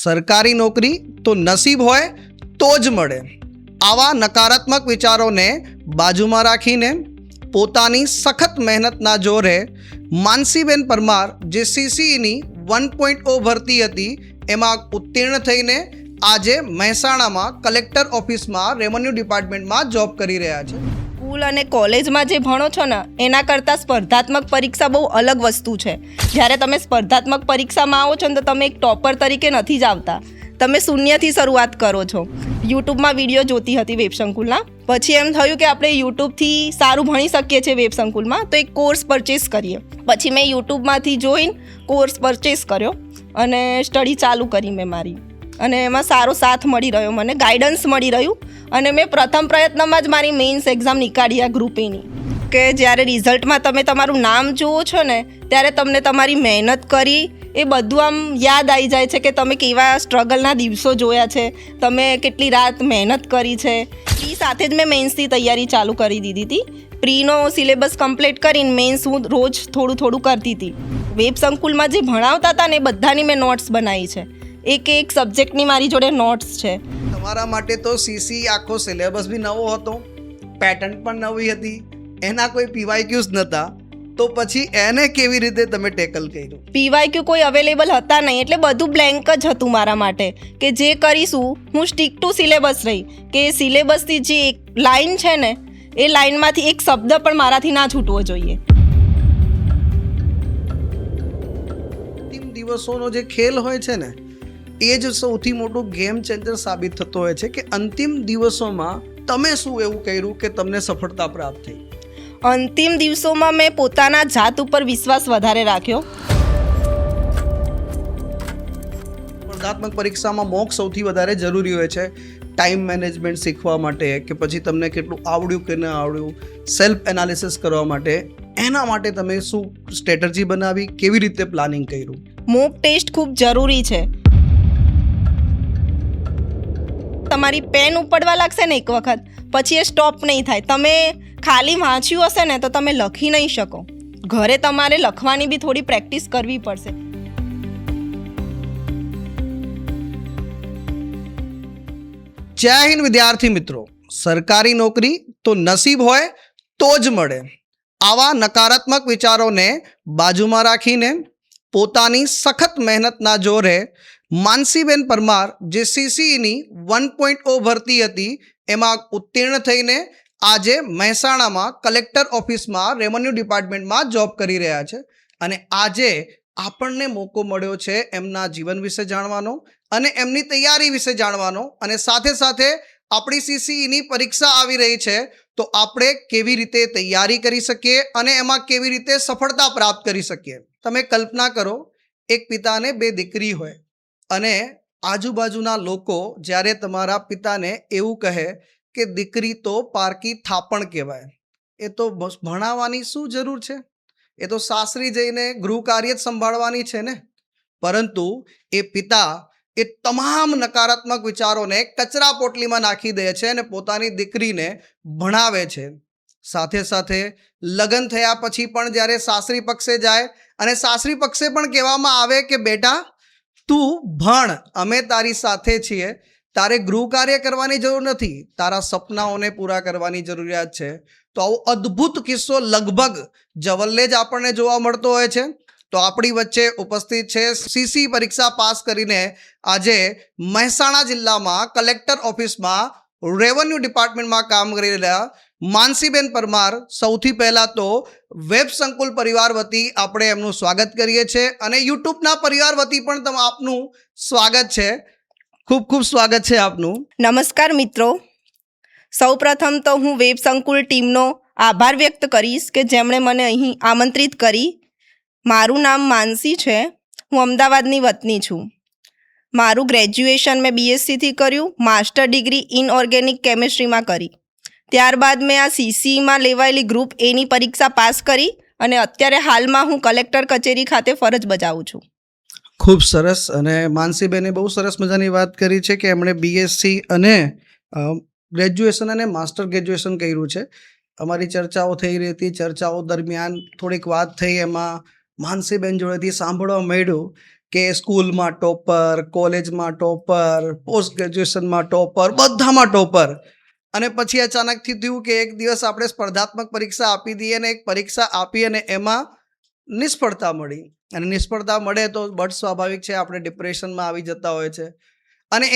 સરકારી નોકરી તો નસીબ હોય તો જ મળે. આવા નકારાત્મક વિચારોને બાજુમાં રાખીને પોતાની સખત મહેનતના જોરે માનસીબેન પરમાર જે CCEની 1.0 ભરતી હતી એમાં ઉત્તીર્ણ થઈને આજે મહેસાણામાં કલેક્ટર ઓફિસમાં રેવન્યુ ડિપાર્ટમેન્ટમાં જોબ કરી રહ્યા છે. સ્કૂલ અને કોલેજમાં જે ભણો છો ને એના કરતાં સ્પર્ધાત્મક પરીક્ષા બહુ અલગ વસ્તુ છે. જ્યારે તમે સ્પર્ધાત્મક પરીક્ષામાં આવો છો ને તો તમે એક ટોપર તરીકે નથી જ આવતા, તમે શૂન્યથી શરૂઆત કરો છો. યુટ્યુબમાં વિડીયો જોતી હતી વેબસંકુલના, પછી એમ થયું કે આપણે યુટ્યુબથી સારું ભણી શકીએ છીએ વેબસંકુલમાં, તો એક કોર્સ પરચેસ કરીએ. પછી મેં યુટ્યુબમાંથી જોઈને કોર્સ પરચેસ કર્યો અને સ્ટડી ચાલુ કરી મેં મારી, અને એમાં સારો સાથ મળી રહ્યો, મને ગાઈડન્સ મળી રહ્યું. અને મેં પ્રથમ પ્રયત્નમાં જ મારી મેઇન્સ એક્ઝામ નીકાળી આ ગ્રુપ એની, કે જ્યારે રિઝલ્ટમાં તમે તમારું નામ જુઓ છો ને ત્યારે તમને તમારી મહેનત કરી એ બધું આમ યાદ આવી જાય છે કે તમે કેવા સ્ટ્રગલના દિવસો જોયા છે, તમે કેટલી રાત મહેનત કરી છે. એ સાથે જ મેં મેઇન્સની તૈયારી ચાલુ કરી દીધી હતી. પ્રીનો સિલેબસ કમ્પ્લીટ કરીને મેઇન્સ હું રોજ થોડું થોડું કરતી હતી. વેબ સંકુલમાં જે ભણાવતા હતા ને એ બધાની મેં નોટ્સ બનાવી છે. એક સબ્જેક્ટની મારી જોડે નોટ્સ છે. તમારા માટે તો CCE આખો સિલેબસ બી નવો હતો, પેટર્ન પણ નવી હતી, એના કોઈ PYQs નહોતા, તો પછી એને કેવી રીતે તમે ટેકલ કર્યું? PYQ કોઈ અવેલેબલ હતા નહીં, એટલે બધું બ્લેન્ક જ હતું મારા માટે, કે જે કરીશું હું સ્ટીક ટુ સિલેબસ રહી, કે સિલેબસથી જે એક લાઇન છે ને એ લાઇનમાંથી એક શબ્દ પણ મારાથી ના છૂટવો જોઈએ. અંતિમ દિવસોનો જે ખેલ હોય છે ને એ જ સૌથી મોટું ગેમ ચેન્જર સાબિત થતો હોય છે, કે અંતિમ દિવસોમાં તમે શું એવું કર્યું કે તમને સફળતા પ્રાપ્ત થઈ? અંતિમ દિવસોમાં મેં પોતાના જાત ઉપર વિશ્વાસ વધારે રાખ્યો. સ્પર્ધાત્મક પરીક્ષામાં મોક સૌથી વધારે જરૂરી હોય છે, ટાઈમ મેનેજમેન્ટ શીખવા માટે, કે પછી તમને કેટલું આવડ્યું કે ન આવડ્યું, સેલ્ફ એનાલિસિસ કરવા માટે. એના માટે તમે શું સ્ટ્રેટેજી બનાવી, કેવી રીતે પ્લાનિંગ કર્યું? મોક ટેસ્ટ ખૂબ જરૂરી છે. તમારી પેન ઉપડવા લાગશે ને એક વખત, પછી એ સ્ટોપ નહીં થાય. તમે ખાલી વાંચ્યું હશે ને તો તમે લખી નહીં શકો. ઘરે તમારે લખવાની બી થોડી પ્રેક્ટિસ કરવી પડશે. જય હિન્દ વિદ્યાર્થી મિત્રો. સરકારી નોકરી તો નસીબ હોય તો જ મળે. આવા નકારાત્મક વિચારોને બાજુમાં રાખીને પોતાની સખત મહેનતના જોરે માનસીબેન પરમાર જે CCEની 1.0 ભરતી હતી એમાં ઉત્તીર્ણ થઈને આજે મહેસાણામાં કલેક્ટર ઓફિસમાં રેવન્યુ ડિપાર્ટમેન્ટમાં જોબ કરી રહ્યા છે. અને આજે આપણને મોકો મળ્યો છે એમના જીવન વિશે જાણવાનો અને એમની તૈયારી વિશે જાણવાનો, અને સાથે સાથે આપણી CCEની પરીક્ષા આવી રહી છે તો આપણે કેવી રીતે તૈયારી કરી શકીએ અને એમાં કેવી રીતે સફળતા પ્રાપ્ત કરી શકીએ. તમે કલ્પના કરો, એક પિતાને 2 દીકરી હોય અને આજુબાજુના લોકો જ્યારે તમારા પિતાને એવું કહે કે દીકરી તો પારકી થાપણ કહેવાય, એ તો ભણાવવાની શું જરૂર છે, એ તો સાસરી જઈને ગૃહ કાર્ય જ સંભાળવાની છે ને. પરંતુ એ પિતા એ તમામ નકારાત્મક વિચારોને કચરા પોટલીમાં નાખી દે છે અને પોતાની દીકરીને ભણાવે છે. સાથે સાથે લગ્ન થયા પછી પણ જ્યારે સાસરી પક્ષે જાય અને સાસરી પક્ષે પણ કહેવામાં આવે કે બેટા તું ભણ, અમે તારી સાથે છીએ, તારે ગૃહ કાર્ય કરવાની જરૂર નથી, તારા સપનાઓને પૂરા કરવાની જરૂરિયાત છે. તો આવો અદ્ભુત કિસ્સો લગભગ જવલ્લે જ આપણને જોવા મળતો હોય છે. તો આપણી વચ્ચે ઉપસ્થિત છે CCE પરીક્ષા પાસ કરીને આજે મહેસાણા જિલ્લામાં કલેક્ટર ઓફિસમાં રેવન્યુ ડિપાર્ટમેન્ટમાં કામ કરી રહ્યા માનસીબેન પરમાર. સૌથી પહેલાં તો વેબ સંકુલ પરિવાર વતી આપણે એમનું સ્વાગત કરીએ છીએ અને યુટ્યુબના પરિવાર વતી પણ આપનું સ્વાગત છે. ખૂબ ખૂબ સ્વાગત છે આપનું. નમસ્કાર મિત્રો. સૌપ્રથમ તો હું વેબ સંકુલ ટીમનો આભાર વ્યક્ત કરીશ કે જેમણે મને અહીં આમંત્રિત કરી. મારું નામ માનસી છે, હું અમદાવાદની વતની છું. મારું ગ્રેજ્યુએશન મેં BScથી કર્યું, માસ્ટર ડિગ્રી ઇનઓર્ગેનિક કેમિસ્ટ્રીમાં કરી. ત્યારબાદ મેં આ CCEમાં લેવાયેલી ગ્રુપ Aની પરીક્ષા પાસ કરી અને અત્યારે હાલમાં હું કલેક્ટર કચેરી ખાતે ફરજ બજાવું છું. ખૂબ સરસ. અને માનસીબેને બહુ સરસ મજાની વાત કરી છે કે એમણે BSc અને ગ્રેજ્યુએશન અને માસ્ટર ગ્રેજ્યુએશન કર્યું છે. અમારી ચર્ચાઓ થઈ રહી હતી, ચર્ચાઓ દરમિયાન થોડીક વાત થઈ, એમાં માનસીબેન જોડેથી સાંભળવા મળ્યું કે સ્કૂલમાં ટોપર, કોલેજમાં ટોપર, પોસ્ટ ગ્રેજ્યુએશનમાં ટોપર, બધામાં ટોપર, અને પછી અચાનકથી થયું કે એક દિવસ આપણે સ્પર્ધાત્મક પરીક્ષા આપી દઈએ અને એક પરીક્ષા આપી અને એમાં નિષ્ફળતા મળી, અને નિષ્ફળતા મળે તો બટ સ્વાભાવિક છે આપણે ડિપ્રેશનમાં આવી જતા હોય છે, અને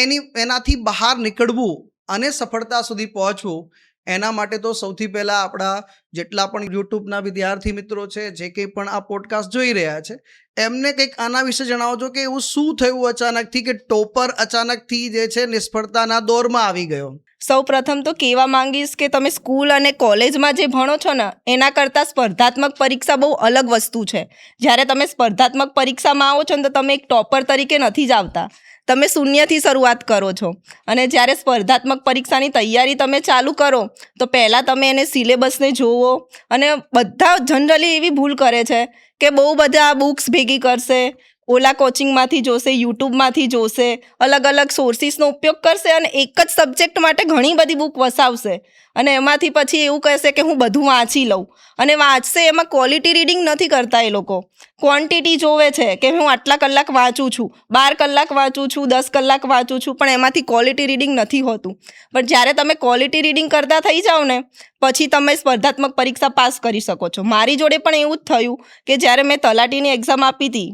એનાથી બહાર નીકળવું અને સફળતા સુધી પહોંચવું એના માટે તો સૌથી પહેલાં આપણા જેટલા પણ યુટ્યુબના વિદ્યાર્થી મિત્રો છે, જે કંઈ પણ આ પોડકાસ્ટ જોઈ રહ્યા છે, એમને કંઈક આના વિશે જણાવજો કે એવું શું થયું અચાનકથી કે ટોપર અચાનકથી જે છે નિષ્ફળતાના દોરમાં આવી ગયો. સૌ પ્રથમ તો કહેવા માંગીશ કે તમે સ્કૂલ અને કોલેજમાં જે ભણો છો ને એના કરતાં સ્પર્ધાત્મક પરીક્ષા બહુ અલગ વસ્તુ છે. જ્યારે તમે સ્પર્ધાત્મક પરીક્ષામાં આવો છો ને તો તમે એક ટોપર તરીકે નથી જ આવતા, તમે શૂન્યથી શરૂઆત કરો છો. અને જ્યારે સ્પર્ધાત્મક પરીક્ષાની તૈયારી તમે ચાલુ કરો તો પહેલાં તમે એને સિલેબસને જોવો, અને બધા જનરલી એવી ભૂલ કરે છે કે બહુ બધા બુક્સ ભેગી કરશે, ઓલા કોચિંગમાંથી જોશે, યુટ્યુબમાંથી જોશે, અલગ અલગ સોર્સિસનો ઉપયોગ કરશે અને એક જ સબ્જેક્ટ માટે ઘણી બધી બુક વસાવશે, અને એમાંથી પછી એવું કહેશે કે હું બધું વાંચી લઉં, અને વાંચશે એમાં ક્વોલિટી રીડિંગ નથી કરતા એ લોકો, ક્વોન્ટિટી જોવે છે કે હું આટલા કલાક વાંચું છું, 12 કલાક વાંચું છું, 10 કલાક વાંચું છું, પણ એમાંથી ક્વોલિટી રીડિંગ નથી હોતું. પણ જ્યારે તમે ક્વોલિટી રીડિંગ કરતા થઈ જાઓ ને પછી તમે સ્પર્ધાત્મક પરીક્ષા પાસ કરી શકો છો. મારી જોડે પણ એવું જ થયું કે જ્યારે મેં તલાટીની એક્ઝામ આપી હતી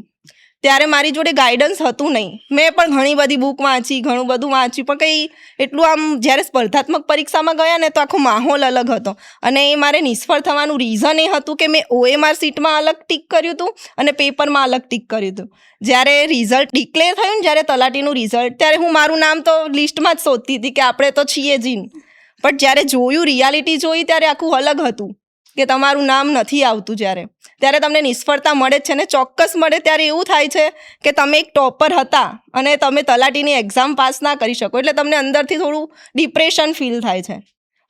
ત્યારે મારી જોડે ગાઈડન્સ હતું નહીં. મેં પણ ઘણી બધી બુક વાંચી, ઘણું બધું વાંચ્યું, પણ કંઈ એટલું આમ જ્યારે સ્પર્ધાત્મક પરીક્ષામાં ગયા ને તો આખો માહોલ અલગ હતો, અને એ મારે નિષ્ફળ થવાનું રીઝન એ હતું કે મેં OMR શીટમાં અલગ ટીક કર્યું હતું અને પેપરમાં અલગ ટીક કર્યું હતું. જ્યારે રિઝલ્ટ ડિક્લેર થયું ને જ્યારે તલાટીનું રિઝલ્ટ, ત્યારે હું મારું નામ તો લિસ્ટમાં જ શોધતી હતી કે આપણે તો છીએ જ, પણ જ્યારે જોયું, રિયાલિટી જોઈ, ત્યારે આખું અલગ હતું કે તમારું નામ નથી આવતું. ત્યારે તમને નિષ્ફળતા મળે છે, ને ચોક્કસ મળે ત્યારે એવું થાય છે કે તમે એક ટોપર હતા અને તમે તલાટીની એક્ઝામ પાસ ના કરી શકો, એટલે તમને અંદરથી થોડું ડિપ્રેશન ફીલ થાય છે.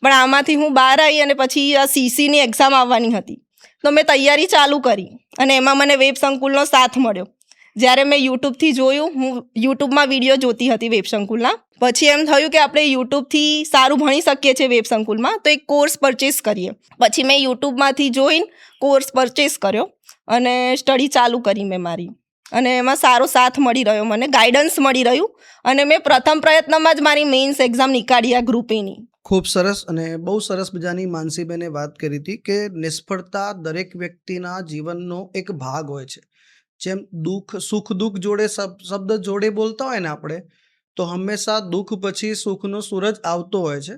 પણ આમાંથી હું બહાર આવી અને પછી આ CCની એક્ઝામ આવવાની હતી તો મેં તૈયારી ચાલુ કરી, અને એમાં મને વેબ સંકુલનો સાથ મળ્યો. જ્યારે મેં યુટ્યુબથી જોયું, હું યુટ્યુબમાં વિડીયો જોતી હતી વેબ સંકુલના, પછી એમ થયું કે આપણે યુટ્યુબથી સારું ભણી શકીએ છીએ વેબ સંકુલમાં, તો એક કોર્સ પરચેસ કરીએ. પછી મેં યુટ્યુબમાંથી જોઈને કોર્સ પરચેસ કર્યો અને સ્ટડી ચાલુ કરી મેં મારી, અને એમાં સારો સાથ મળી રહ્યો, મને ગાઈડન્સ મળી રહ્યું, અને મેં પ્રથમ પ્રયત્નમાં જ મારી મેઇન્સ એક્ઝામ નીકાળી આ ગ્રુપ એની. ખૂબ સરસ, અને બહુ સરસ મજાની માનસીબેને વાત કરી હતી કે નિષ્ફળતા દરેક વ્યક્તિના જીવનનો એક ભાગ હોય છે. જેમ સુખ દુઃખ જોડે શબ્દ જોડે બોલતા હોય ને આપણે, તો હંમેશા દુઃખ પછી સુખનો સૂરજ આવતો હોય છે,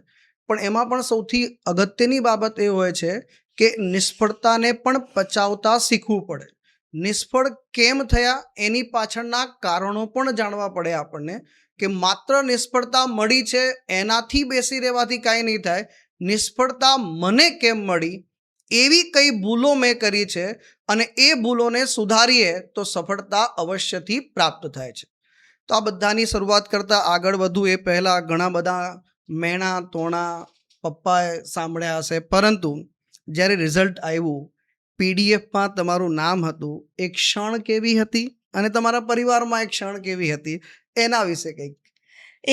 પણ એમાં પણ સૌથી અગત્યની બાબત એ હોય છે કે નિષ્ફળતાને પણ પચાવતા શીખવું પડે. નિષ્ફળ કેમ થયા એની પાછળના કારણો પણ જાણવા પડે આપણને, કે માત્ર નિષ્ફળતા મળી છે એનાથી બેસી રહેવાથી કાંઈ નહીં થાય. નિષ્ફળતા મને કેમ મળી, એવી કઈ ભૂલો મેં કરી છે, અને એ ભૂલોને સુધારીએ તો સફળતા અવશ્યથી પ્રાપ્ત થાય છે. તો આ બધાની શરૂઆત કરતાં આગળ વધું એ પહેલાં ઘણા બધા મેણા તોણા પપ્પાએ સાંભળ્યા હશે, પરંતુ જ્યારે રિઝલ્ટ આવ્યું, PDFમાં તમારું નામ હતું, એક ક્ષણ કેવી હતી અને તમારા પરિવારમાં એક ક્ષણ કેવી હતી, એના વિશે કંઈક.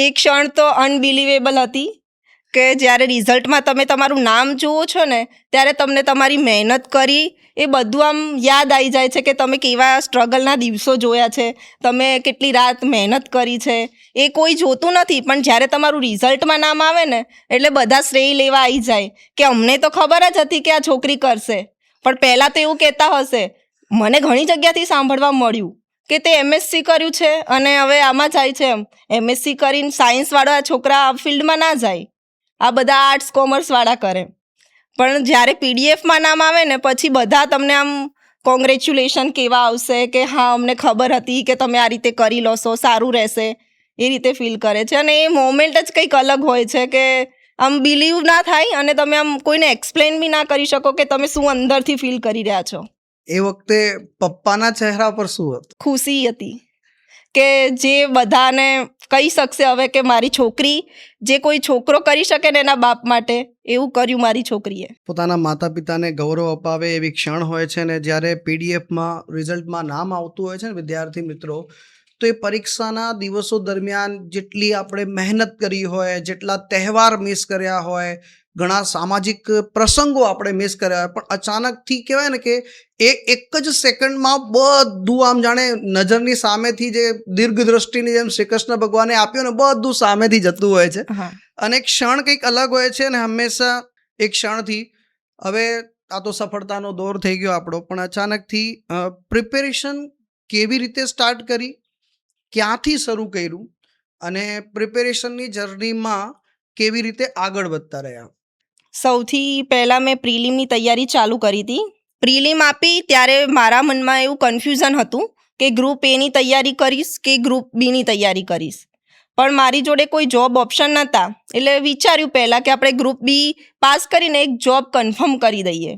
એ ક્ષણ તો અનબિલિવેબલ હતી કે જ્યારે રિઝલ્ટમાં તમે તમારું નામ જુઓ છો ને ત્યારે તમને તમારી મહેનત કરી એ બધું આમ યાદ આવી જાય છે કે તમે કેવા સ્ટ્રગલના દિવસો જોયા છે, તમે કેટલી રાત મહેનત કરી છે, એ કોઈ જોતું નથી. પણ જ્યારે તમારું રિઝલ્ટમાં નામ આવે ને એટલે બધા શ્રેય લેવા આવી જાય કે અમને તો ખબર જ હતી કે આ છોકરી કરશે. પણ પહેલાં તો એવું કહેતા હશે, મને ઘણી જગ્યાથી સાંભળવા મળ્યું કે તે MSc કર્યું છે અને હવે આમાં જાય છે. MSc કરીને સાયન્સવાળા છોકરા આ ફિલ્ડમાં ના જાય, આ બધા આર્ટ્સ કોમર્સવાળા કરે. પણ જ્યારે PDFમાં નામ આવે ને પછી બધા તમને આમ કોંગ્રેચ્યુલેશન કહેવા આવશે કે હા અમને ખબર હતી કે તમે આ રીતે કરી લોશો, સારું રહેશે, એ રીતે ફીલ કરે છે. અને એ મોમેન્ટ જ કંઈક અલગ હોય છે કે આમ બિલીવ ના થાય અને તમે આમ કોઈને એક્સપ્લેન બી ના કરી શકો કે તમે શું અંદરથી ફીલ કરી રહ્યા છો. એ વખતે પપ્પાના ચહેરા પર શું હતું? ખુશી હતી કે જે બધાને કહી શકશે હવે કે મારી છોકરી જે કોઈ છોકરો કરી શકે ને એના બાપ માટે એવું કર્યું મારી છોકરીએ. પોતાના માતા પિતાને ગૌરવ અપાવે એવી ક્ષણ હોય છે, ને જ્યારે PDFમાં રિઝલ્ટમાં નામ આવતું હોય છે ને વિદ્યાર્થી મિત્રો, તો એ પરીક્ષાના દિવસો દરમિયાન જેટલી આપણે મહેનત કરી હોય, જેટલા તહેવાર મિસ કર્યા હોય, ઘણા સામાજિક પ્રસંગો આપણે મિસ કર્યા હોય, પણ અચાનકથી કહેવાય ને કે એક જ સેકન્ડમાં બધું આમ જાણે નજરની સામેથી જે દીર્ઘ દ્રષ્ટિની જેમ શ્રી કૃષ્ણ ભગવાને આપ્યું ને બધું સામેથી જતું હોય છે. હા અને ક્ષણ કંઈક અલગ હોય છે, અને હંમેશા એક ક્ષણથી હવે આ તો સફળતાનો દોર થઈ ગયો આપણો, પણ અચાનકથી પ્રિપેરેશન કેવી રીતે સ્ટાર્ટ કરી, ક્યાંથી શરૂ કર્યું, અને પ્રિપેરેશનની જર્નીમાં કેવી રીતે આગળ વધતા રહ્યા? સૌથી પહેલાં મેં પ્રિલિમની તૈયારી ચાલુ કરી હતી. પ્રિલિમ આપી ત્યારે મારા મનમાં એવું કન્ફ્યુઝન હતું કે ગ્રુપ એની તૈયારી કરીશ કે ગ્રુપ બીની તૈયારી કરીશ, પણ મારી જોડે કોઈ જોબ ઓપ્શન નહોતા. એટલે વિચાર્યું પહેલાં કે આપણે ગ્રુપ બી પાસ કરીને એક જોબ કન્ફર્મ કરી દઈએ.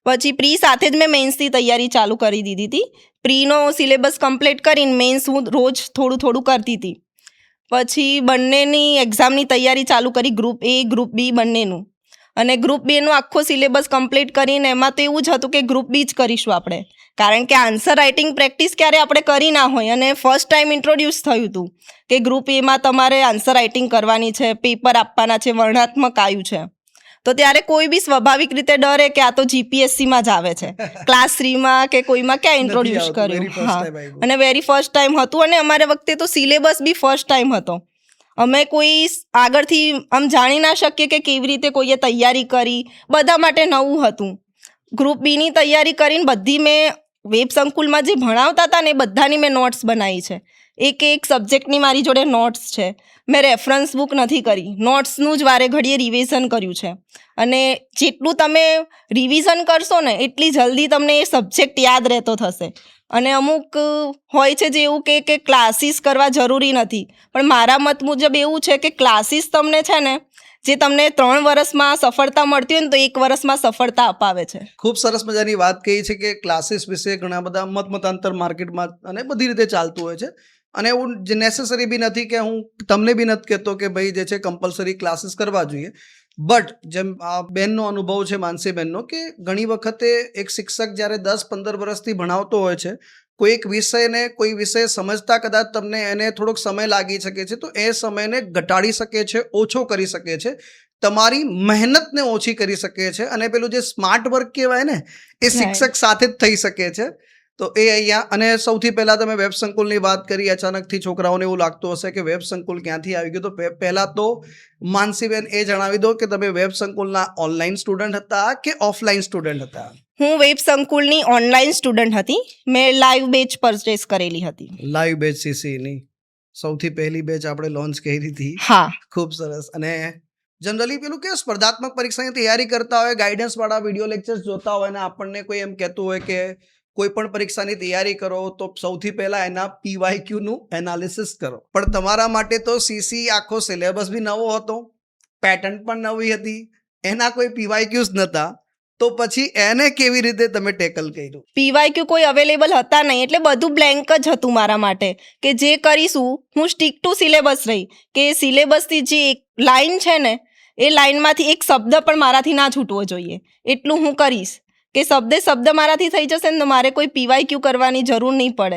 પછી પ્રી સાથે જ મેં મેન્સની તૈયારી ચાલુ કરી દીધી હતી. પ્રીનો સિલેબસ કમ્પ્લીટ કરીને મેન્સ હું રોજ થોડું થોડું કરતી હતી. પછી બંનેની એક્ઝામની તૈયારી ચાલુ કરી, ગ્રુપ એ ગ્રુપ બી બંનેનું. અને ગ્રુપ બેનું આખો સિલેબસ કમ્પ્લીટ કરીને એમાં તો એવું જ હતું કે ગ્રુપ બી જ કરીશું આપણે, કારણ કે આન્સર રાઇટિંગ પ્રેક્ટિસ ક્યારે આપણે કરી ના હોય, અને ફર્સ્ટ ટાઈમ ઇન્ટ્રોડ્યુસ થયું હતું કે ગ્રુપ એમાં તમારે આન્સર રાઇટિંગ કરવાની છે, પેપર આપવાના છે, વર્ણનાત્મક આવ્યું છે. તો ત્યારે કોઈ બી સ્વાભાવિક રીતે ડરે કે આ તો જીપીએસસીમાં જ આવે છે, ક્લાસ 3માં કે કોઈમાં ક્યાં ઇન્ટ્રોડ્યુસ કર્યું. હા, અને વેરી ફર્સ્ટ ટાઈમ હતું, અને અમારે વખતે તો સિલેબસ બી ફર્સ્ટ ટાઈમ હતો. અમે કોઈ આગળથી આમ જાણી ના શકીએ કે કેવી રીતે કોઈએ તૈયારી કરી, બધા માટે નવું હતું. ગ્રુપ બીની તૈયારી કરીને બધી મેં વેબ સંકુલમાં જે ભણાવતા હતા ને એ બધાની મેં નોટ્સ બનાવી છે. એક સબ્જેક્ટની મારી જોડે નોટ્સ છે. મેં રેફરન્સ બુક નથી કરી, નોટ્સનું જ વારે ઘડીએ રિવિઝન કર્યું છે. અને જેટલું તમે રિવિઝન કરશો ને એટલી જલ્દી તમને એ સબ્જેક્ટ યાદ રહેતો થશે. અને અમુક હોય છે જે એવું કે ક્લાસીસ કરવા જરૂરી નથી, પણ મારા મત મુજબ એવું છે કે ક્લાસીસ તમને છે ને જે તમને 3 વર્ષમાં સફળતા મળતી હોય ને તો 1 વર્ષમાં સફળતા અપાવે છે. ખૂબ સરસ મજાની વાત કહી છે કે ક્લાસીસ વિશે ઘણા બધા મતાંતર માર્કેટમાં અને બધી રીતે ચાલતું હોય છે, અને એવું નેસેસરી બી નથી કે હું તમને બી નથી કહેતો કે ભાઈ જે છે કમ્પલસરી ક્લાસીસ કરવા જોઈએ. બટ જેમ આ બેનનો અનુભવ છે, માનસી બેનનો, કે ઘણી વખતે એક શિક્ષક જ્યારે 10-15 વર્ષથી ભણાવતો હોય છે, કોઈ વિષય સમજતા કદાચ તમને એને થોડોક સમય લાગી શકે છે, તો એ સમયને ઘટાડી શકે છે, ઓછો કરી શકે છે, તમારી મહેનતને ઓછી કરી શકે છે, અને પેલું જે સ્માર્ટ વર્ક કહેવાય ને એ શિક્ષક સાથે જ થઈ શકે છે. તો એ અહીંયા, અને સૌથી પહેલાં તમે વેબ સંકુલની વાત કરી. અચાનકથી છોકરાઓને એવું લાગતું હશે કે વેબ સંકુલ ક્યાંથી આવી ગયું, તો પહેલાં તો માનસીબેન એ જણાવી દો કે તમે વેબ સંકુલના ઓનલાઈન સ્ટુડન્ટ હતા કે ઓફલાઈન સ્ટુડન્ટ હતા? હું વેબ સંકુલની ઓનલાઈન સ્ટુડન્ટ હતી. મેં લાઈવ બેચ પરચેસ કરેલી હતી. લાઈવ બેચ સીસીની સૌથી પહેલી બેચ આપણે લોન્ચ કરી હતી. હા, ખૂબ સરસ. અને જનરલી પેલું કે સ્પર્ધાત્મક પરીક્ષાની તૈયારી કરતા હોય, ગાઈડન્સવાળા વિડીયો લેક્ચર્સ જોતા હોય ને આપણને કોઈ એમ કહેતું હોય કે કોઈ પણ પરીક્ષાની તૈયારી કરો તો સૌથી પહેલાં એના PYQનું એનાલિસિસ કરો, પણ તમારા માટે તો સીસી આખો સિલેબસ બી નવો હતો, પેટર્ન પણ નવી હતી, એના કોઈ PYQs નહોતા, તો પછી એને કેવી રીતે તમે ટેકલ કર્યું? પીવાયક્યુ કોઈ અવેલેબલ હતા નહીં, એટલે બધું બ્લેન્ક જ હતું મારા માટે કે જે કરીશું. હું સ્ટીક ટુ સિલેબસ રહી કે સિલેબસથી જે એક લાઈન છે ને એ લાઈનમાંથી એક શબ્દ પણ મારાથી ના છૂટવો જોઈએ, એટલું હું કરીશ કે શબ્દ મારાથી થઈ જશે ને તો મારે કોઈ પીવાયક્યુ કરવાની જરૂર નહીં પડે.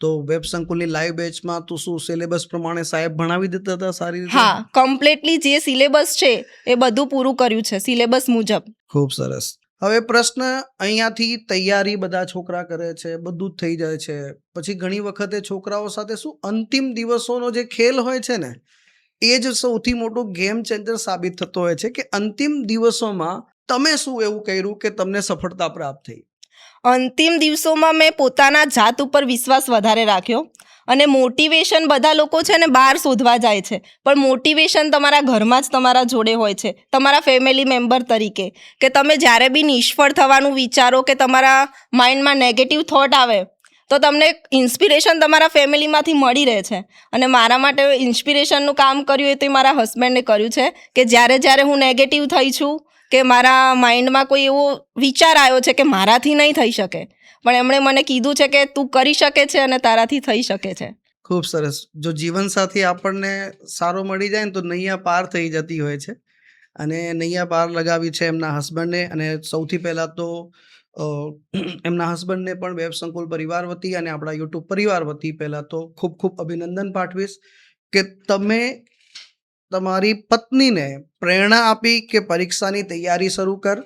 તો વેબ સંકુલની લાઈવ બેચમાં તો શું સિલેબસ પ્રમાણે સાહેબ ભણાવી દેતા હતા સારી રીતે? હા, કમ્પ્લીટલી જે સિલેબસ છે એ બધું પૂરું કર્યું છે સિલેબસ મુજબ. ખૂબ સરસ. હવે પ્રશ્ન અહીંયાથી, તૈયારી બધા છોકરા કરે છે, બધું જ થઈ જાય છે, પછી ઘણી વખતે છોકરાઓ સાથે શું અંતિમ દિવસોનો જે ખેલ હોય છે ને એ જ સૌથી મોટો ગેમ ચેન્જર સાબિત થતો હોય છે, કે અંતિમ દિવસોમાં તમે શું એવું કર્યું કે તમને સફળતા પ્રાપ્ત થઈ? અંતિમ દિવસોમાં મેં પોતાના જાત ઉપર વિશ્વાસ વધારે રાખ્યો, અને મોટિવેશન બધા લોકો છે ને બહાર શોધવા જાય છે, પણ મોટિવેશન તમારા ઘરમાં જ તમારા જોડે હોય છે, તમારા ફેમિલી મેમ્બર તરીકે. કે તમે જ્યારે બી નિષ્ફળ થવાનું વિચારો કે તમારા માઇન્ડમાં નેગેટિવ થોટ આવે તો તમને ઇન્સ્પિરેશન તમારા ફેમિલીમાંથી મળી રહે છે. અને મારા માટે ઇન્સ્પિરેશનનું કામ કર્યું એ તો મારા હસબન્ડે કર્યું છે કે જ્યારે હું નેગેટિવ થઈ છું કે મારા માઇન્ડમાં કોઈ એવો વિચાર આવ્યો છે કે મારાથી નહીં થઈ શકે, પણ એમણે મને કીધું છે કે તું કરી શકે છે અને તારાથી થઈ શકે છે. ખૂબ સરસ. જો જીવનસાથી આપણને સારો મળી જાય ને તો નૈયા પાર થઈ જતી હોય છે, અને નૈયા પાર લગાવી છે એમના હસબન્ડે. અને સૌથી પહેલાં તો એમના હસબન્ડને પણ વેબ સંકુલ પરિવાર વતી અને આપણા યુટ્યુબ પરિવાર વતી પહેલાં તો ખૂબ ખૂબ અભિનંદન પાઠવીશ કે તમે તમારી પત્નીને પ્રેરણા આપી કે પરીક્ષાની તૈયારી શરૂ કર,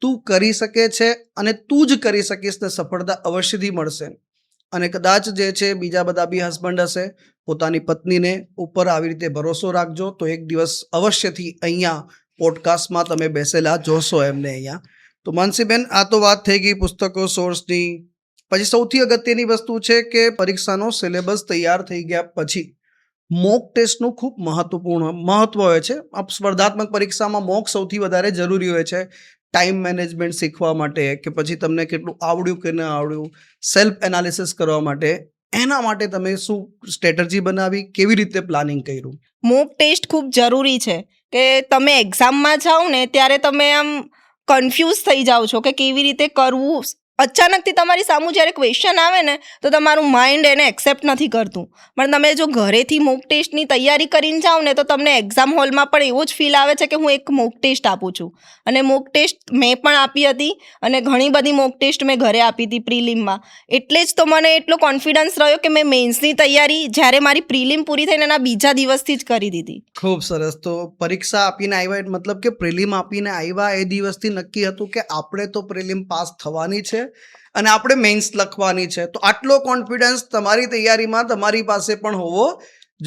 તું કરી શકે છે અને તું જ કરી શકીશ ને સફળતા અવશ્યથી મળશે. અને કદાચ જે છે બીજા બધા બી હસબન્ડ હશે, પોતાની પત્નીને ઉપર આવી રીતે ભરોસો રાખજો તો એક દિવસ અવશ્યથી અહીંયા પોડકાસ્ટમાં તમે બેસેલા જોશો એમને અહીંયા. તો માનસીબેન, આ તો વાત થઈ ગઈ પુસ્તકો સોર્સની. પછી સૌથી અગત્યની વસ્તુ છે કે પરીક્ષાનો સિલેબસ તૈયાર થઈ ગયા પછી મોક ટેસ્ટનું ખૂબ મહત્વ હોય છે. સ્પર્ધાત્મક પરીક્ષામાં મોક સૌથી વધારે જરૂરી હોય છે ટાઈમ મેનેજમેન્ટ શીખવા માટે, કે પછી તમને કેટલું આવડ્યું કે ન આવડ્યું, સેલ્ફ એનાલિસિસ કરવા માટે. એના માટે તમે શું સ્ટ્રેટજી બનાવી, કેવી રીતે પ્લાનિંગ કર્યું? મોક ટેસ્ટ ખૂબ જરૂરી છે કે તમે એક્ઝામમાં જાઓ ને ત્યારે તમે આમ કન્ફ્યુઝ થઈ જાઓ છો કે કેવી રીતે કરવું. અચાનકથી તમારી સામું જ્યારે ક્વેશ્ચન આવે ને તો તમારું માઇન્ડ એને એક્સેપ્ટ નથી કરતું. પણ તમે જો ઘરેથી મોક ટેસ્ટની તૈયારી કરીને જાઓ ને તો તમને એક્ઝામ હોલમાં પણ એવો જ ફીલ આવે છે કે હું એક મોક ટેસ્ટ આપું છું. અને મોક ટેસ્ટ મેં પણ આપી હતી અને ઘણી બધી મોક ટેસ્ટ મેં ઘરે આપી હતી પ્રિલિમમાં. એટલે જ તો મને એટલો કોન્ફિડન્સ રહ્યો કે મેં મેન્સની તૈયારી જ્યારે મારી પ્રિલિમ પૂરી થઈને એના બીજા દિવસથી જ કરી દીધી. ખૂબ સરસ. તો પરીક્ષા આપીને આવ્યા મતલબ કે પ્રિલિમ આપીને આવ્યા એ દિવસથી નક્કી હતું કે આપણે તો પ્રિલિમ પાસ થવાની છે અને આપણે મેન્સ લખવાની છે. તો આટલો કોન્ફિડન્સ તમારી તૈયારીમાં તમારી પાસે પણ હોવો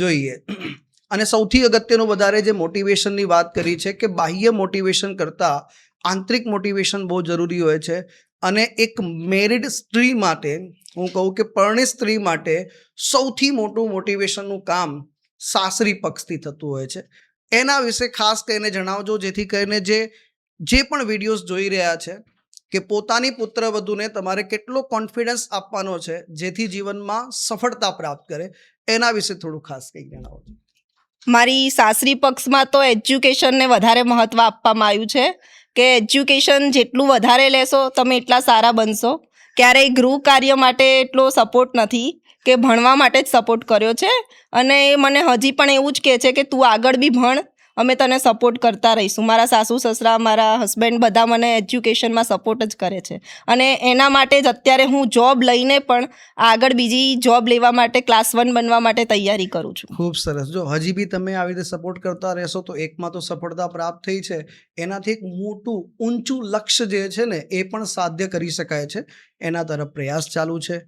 જોઈએ. અને સૌથી અગત્યનું વધારે જે મોટિવેશનની વાત કરી છે કે બાહ્ય મોટિવેશન કરતાં આંતરિક મોટિવેશન બહુ જરૂરી હોય છે. અને એક મેરિડ સ્ત્રી માટે, હું કહું કે પરણિત સ્ત્રી માટે સૌથી મોટું મોટિવેશનનું કામ સાસરી પક્ષથી થતું હોય છે. એના વિશે ખાસ કરીને જણાવજો, જેથી કરીને જે પણ વિડીયોઝ જોઈ રહ્યા છે કે પોતાની પુત્રવધૂને તમારે કેટલો કોન્ફિડન્સ આપવાનો છે જેથી જીવનમાં સફળતા પ્રાપ્ત કરે, એના વિશે થોડું ખાસ કંઈક જણાવો. મારી સાસરી પક્ષમાં તો એજ્યુકેશનને વધારે મહત્ત્વ આપવામાં આવ્યું છે કે એજ્યુકેશન જેટલું વધારે લેશો તમે એટલા સારા બનશો. ક્યારેય ગૃહ કાર્ય માટે એટલો સપોર્ટ નથી કે ભણવા માટે જ સપોર્ટ કર્યો છે. અને એ મને હજી પણ એવું જ કહે છે કે તું આગળ બી ભણ, અમે તને સપોર્ટ કરતા રહીશું. મારા સાસુ સસરા, મારા હસબન્ડ બધા મને એજ્યુકેશનમાં સપોર્ટ જ કરે છે. અને એના માટે જ અત્યારે હું જોબ લઈને પણ આગળ બીજી જોબ લેવા માટે ક્લાસ 1 બનવા માટે તૈયારી કરું છું. ખૂબ સરસ. જો હજી બી તમે આવી રીતે સપોર્ટ કરતા રહેશો તો એકમાં તો સફળતા પ્રાપ્ત થઈ છે, એનાથી એક મોટું ઊંચું લક્ષ્ય જે છે ને એ પણ સાધ્ય કરી શકાય છે. એના તરફ પ્રયાસ ચાલુ છે.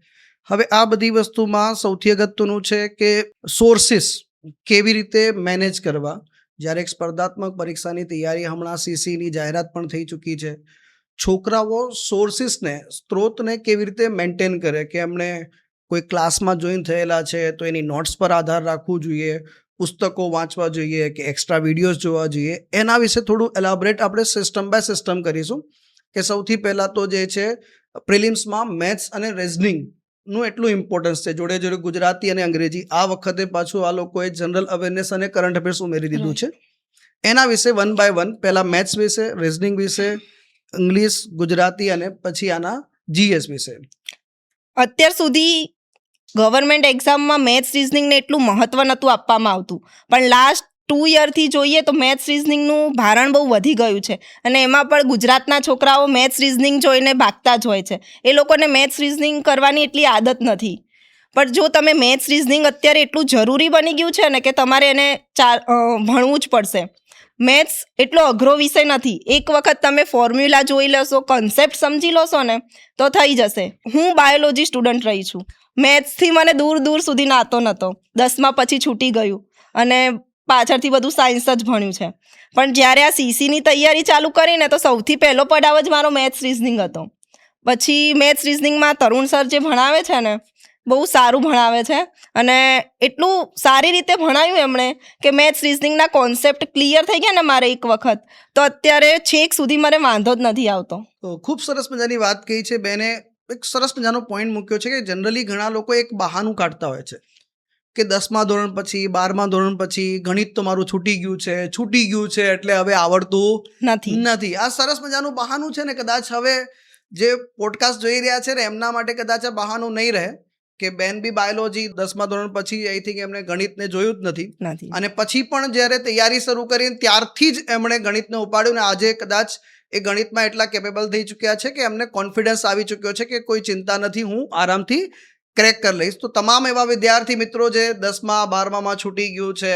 હવે આ બધી વસ્તુમાં સૌથી અગત્યનું છે કે સોર્સિસ કેવી રીતે મેનેજ કરવા. જ્યારે એક સ્પર્ધાત્મક પરીક્ષાની તૈયારી, હમણાં સીસીની જાહેરાત પણ થઈ ચૂકી છે, છોકરાઓ સોર્સિસને, સ્ત્રોતને કેવી રીતે મેન્ટેન કરે, કે એમણે કોઈ ક્લાસમાં જોઈન થયેલા છે તો એની નોટ્સ પર આધાર રાખવું જોઈએ, પુસ્તકો વાંચવા જોઈએ કે એક્સ્ટ્રા વિડીયોઝ જોવા જોઈએ. એના વિશે થોડું એલાબરેટ આપણે સિસ્ટમ બાય સિસ્ટમ કરીશું. કે સૌથી પહેલાં તો જે છે પ્રિલિમ્સમાં મેથ્સ અને રિઝનિંગનું એટલું ઇમ્પોર્ટન્સ છે, જોડે જોડે ગુજરાતી અને અંગ્રેજી. આ વખતે પાછું આ લોકોએ જનરલ અવેરનેસ અને કરંટ અફેર્સ ઉમેરી દીધું છે. એના વિશે 1 બાય 1 પહેલાં મેથ્સ વિશે, રિઝનિંગ વિશે, ઇંગ્લિશ, ગુજરાતી અને પછી આના જીએસ વિશે. અત્યાર સુધી ગવર્મેન્ટ એક્ઝામમાં મેથ્સ રિઝનિંગને એટલું મહત્ત્વ નહોતું આપવામાં આવતું, પણ લાસ્ટ 2 યરથી જોઈએ તો મેથ્સ રિઝનિંગનું ભારણ બહુ વધી ગયું છે. અને એમાં પણ ગુજરાતના છોકરાઓ મેથ્સ રિઝનિંગ જોઈને ભાગતા જ હોય છે. એ લોકોને મેથ્સ રિઝનિંગ કરવાની એટલી આદત નથી. પણ જો તમે મેથ્સ રિઝનિંગ અત્યારે એટલું જરૂરી બની ગયું છે ને કે તમારે એને ભણવું જ પડશે. મેથ્સ એટલો અઘરો વિષય નથી. એક વખત તમે ફોર્મ્યુલા જોઈ લેશો, કન્સેપ્ટ સમજી લેશો ને તો થઈ જશે. હું બાયોલોજી સ્ટુડન્ટ રહી છું. મેથ્સથી મને દૂર દૂર સુધી નાતો નહોતો. 10મા પછી છૂટી ગયું અને પાછળથી બધું સાયન્સ જ ભણ્યું છે. પણ જ્યારે આ સીસીની તૈયારી ચાલુ કરીને તો સૌથી પહેલો પડાવ જ મારો મેથ્સ રિઝનિંગ હતો. પછી મેથ્સ રિઝનિંગમાં તરુણ સર જે ભણાવે છે ને બહુ સારું ભણાવે છે અને એટલું સારી રીતે ભણાવ્યું એમણે કે મેથ્સ રિઝનિંગના કોન્સેપ્ટ ક્લિયર થઈ ગયા ને મારે એક વખત, તો અત્યારે છેક સુધી મને વાંધો જ નથી આવતો. તો ખૂબ સરસ મજાની વાત કહી છે બેને. એક સરસ મજાનો પોઈન્ટ મૂક્યો છે કે જનરલી ઘણા લોકો એક બહાનું કાઢતા હોય છે કે 10મા ધોરણ પછી, 12મા ધોરણ પછી ગણિત તો મારું છૂટી ગયું છે એટલે હવે આવડતું નથી. આ સરસ મજાનું બહાનું છે ને, કદાચ હવે જે પોડકાસ્ટ જોઈ રહ્યા છે ને એમના માટે કદાચ આ બહાનું નહીં રહે કે બેન બી બાયોલોજી 10મા ધોરણ પછી આઈ થિંક એમણે ગણિતને જોયું જ નથી, નથી. અને પછી પણ જ્યારે તૈયારી શરૂ કરી ત્યારથી જ એમણે ગણિતને ઉપાડ્યું, ને આજે કદાચ એ ગણિતમાં એટલા કેપેબલ થઈ ચૂક્યા છે કે એમને કોન્ફિડન્સ આવી ચૂક્યો છે કે કોઈ ચિંતા નથી, હું આરામથી ક્રેક કરી લઈશ. તો તમામ એવા વિદ્યાર્થી મિત્રો જે 10મા 12મામાં છૂટી ગયું છે,